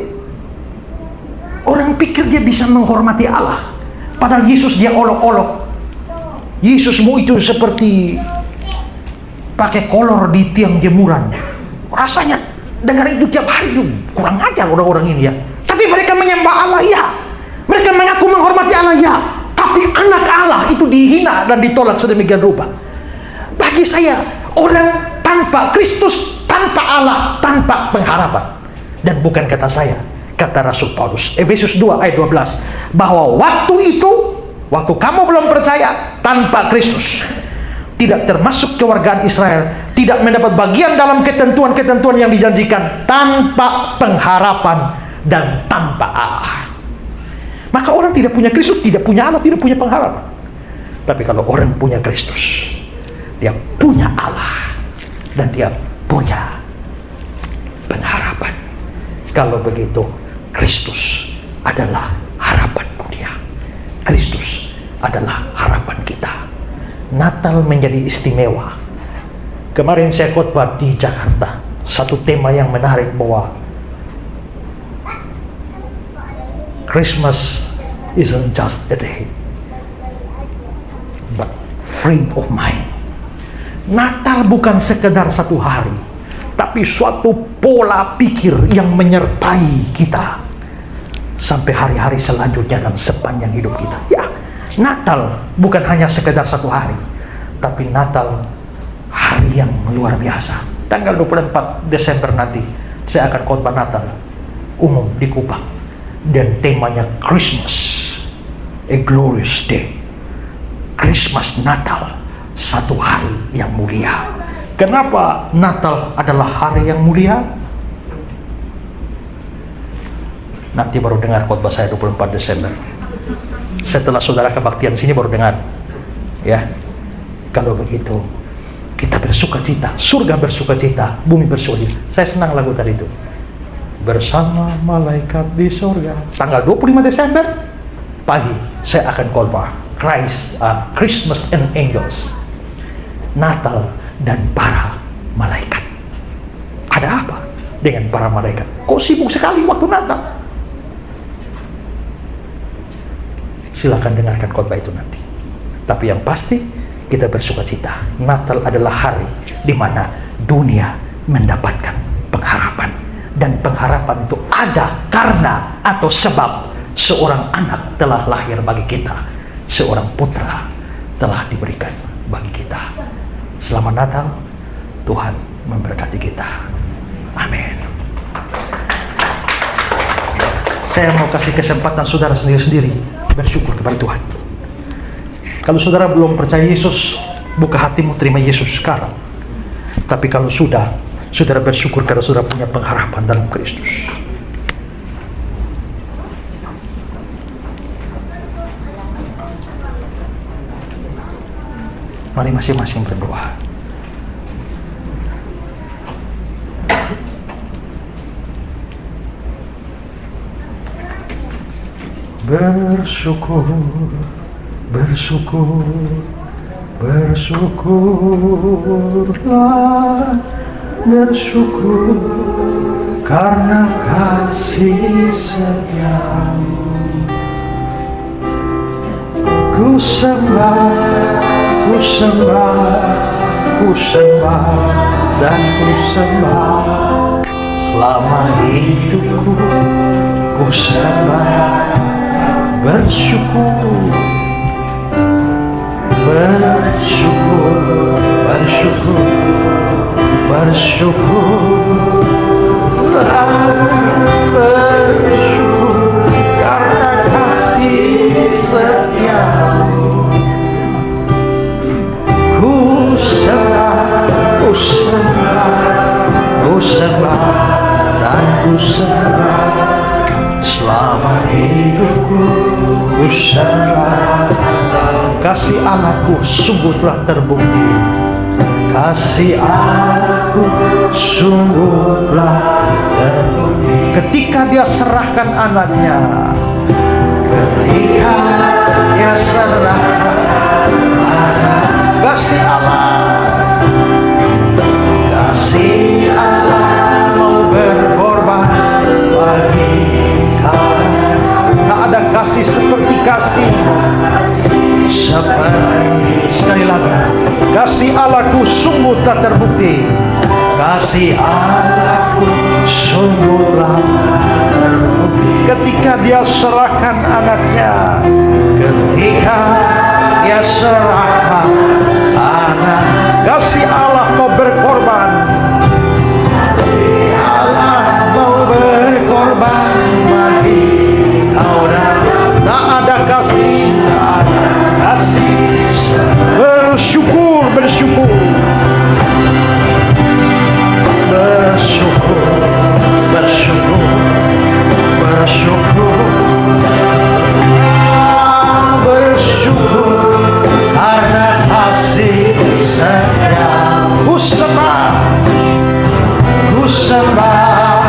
Orang pikir dia bisa menghormati Allah, padahal Yesus dia olok-olok. Yesusmu itu seperti pakai kolor di tiang jemuran. Rasanya dengar itu tiap hari. Kurang ajar orang-orang ini ya. Tapi mereka menyembah Allah ya. Mereka mengaku menghormati Allah ya. Tapi anak Allah itu dihina dan ditolak sedemikian rupa. Bagi saya, orang tanpa Kristus, tanpa Allah, tanpa pengharapan. Dan bukan kata saya, kata Rasul Paulus, Efesus 2 ayat 12, bahwa waktu itu, waktu kamu belum percaya, tanpa Kristus, tidak termasuk kewargaan Israel, tidak mendapat bagian dalam ketentuan-ketentuan yang dijanjikan, tanpa pengharapan dan tanpa Allah. Maka orang tidak punya Kristus, tidak punya Allah, tidak punya pengharapan. Tapi kalau orang punya Kristus, dia punya Allah dan dia punya pengharapan. Kalau begitu, Kristus adalah harapan dunia. Kristus adalah harapan kita. Natal menjadi istimewa. Kemarin saya khotbah di Jakarta, satu tema yang menarik bahwa Christmas isn't just a day, but frame of mind. Natal bukan sekedar satu hari, tapi suatu pola pikir yang menyertai kita sampai hari-hari selanjutnya dan sepanjang hidup kita. Ya, Natal bukan hanya sekedar satu hari, tapi Natal hari yang luar biasa. Tanggal 24 Desember nanti saya akan khotbah Natal umum di Kupang. Dan temanya Christmas, a glorious day. Christmas, Natal, satu hari yang mulia. Kenapa Natal adalah hari yang mulia? Nanti baru dengar khotbah saya 24 Desember. Setelah saudara kebaktian sini baru dengar. Ya, kalau begitu kita bersuka cita, surga bersuka cita, bumi bersuka cita. Saya senang lagu tadi itu. Bersama malaikat di surga. Tanggal 25 Desember pagi saya akan khotbah Christmas and Angels, Natal dan para malaikat. Ada apa dengan para malaikat? Kok sibuk sekali waktu Natal? Silakan dengarkan khotbah itu nanti. Tapi yang pasti kita bersuka cita. Natal adalah hari di mana dunia mendapatkan pengharapan. Dan pengharapan itu ada karena atau sebab seorang anak telah lahir bagi kita, seorang putra telah diberikan bagi kita. Selamat Natal, Tuhan memberkati kita. Amin. Saya mau kasih kesempatan saudara sendiri-sendiri bersyukur kepada Tuhan. Kalau saudara belum percaya Yesus, buka hatimu, terima Yesus sekarang. Tapi kalau sudah, saudara bersyukur karena saudara punya pengharapan dalam Kristus. Mari masing-masing berdoa. Bersyukur, bersyukur, bersyukurlah, bersyukur karena kasih setiamu. Ku sembah, ku sembah, ku sembah dan ku sembah selama hidupku. Ku sembah, bersyukur, bersyukur, bersyukur, bersyukur, bersyukur karena kasih setiamu. Ku sembah, ku sembah, ku sembah dan ku sembah selama hidupku. Ku sembah. Kasih Allahku sungguh telah terbukti. Kasih Allahku sungguh telah terbukti. Ketika dia serahkan anaknya, ketika dia serahkan anak. Kasih Allah, kasih Allah mau berkorban bagi kau. Tak ada kasih seperti kasih. Sekali lagi, kasih Allahku sungguh tak terbukti. Kasih Allahku dia serahkan anaknya, ketika dia serahkan anak, kasih Allah mau berkorban. Allah mau berkorban bagi kau dan tak ada kasih, tak ada kasih. Bersyukur, bersyukur, bersyukur, bersyukur, bersyukur, bersyukur karena kasih setia. Ku sembah, ku sembah,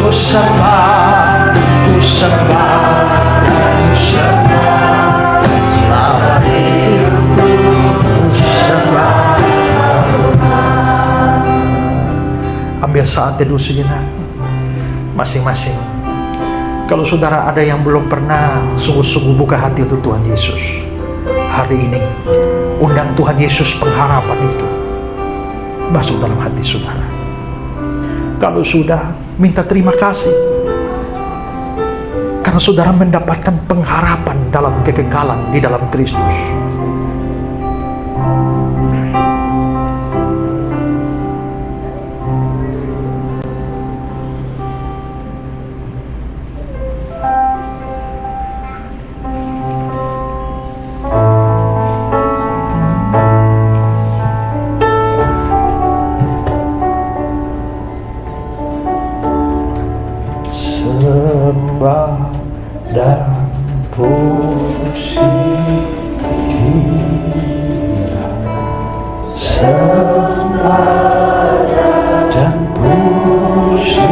ku sembah, ku sembah, ku sembah, selama hidupku ku sembah. Ambil saat teduh sejenak masing-masing. Kalau saudara ada yang belum pernah sungguh-sungguh buka hati untuk Tuhan Yesus, hari ini undang Tuhan Yesus pengharapan itu masuk dalam hati saudara. Kalau sudah, minta terima kasih karena saudara mendapatkan pengharapan dalam kekekalan di dalam Kristus. Sembah dan puji Dia, sembah dan puji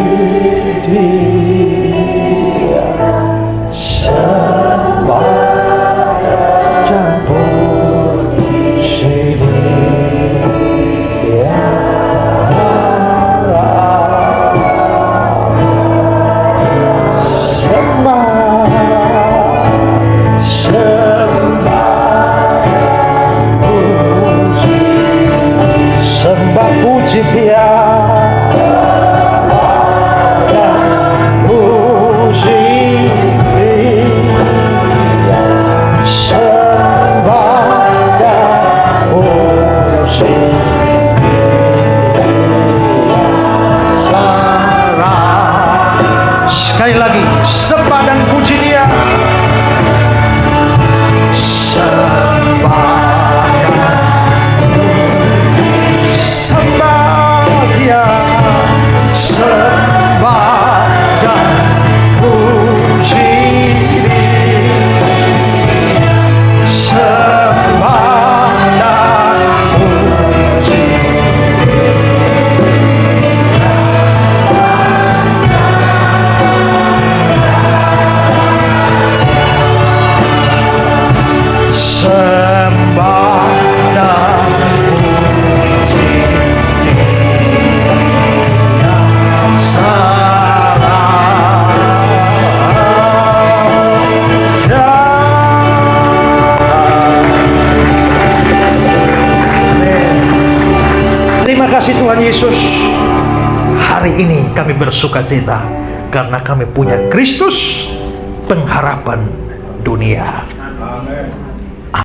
Dia, sembah dan puji Dia. Puji Dia dan puji Dia, sembah dan puji Dia, sarah. Sekali lagi, sembah dan puji Dia, sembah. Sembah dan puji Dia, sembah dan puji Dia, sembah dan puji Terima kasih Tuhan Yesus. Hari ini kami bersukacita karena kami punya Kristus pengharapan dunia. Amen.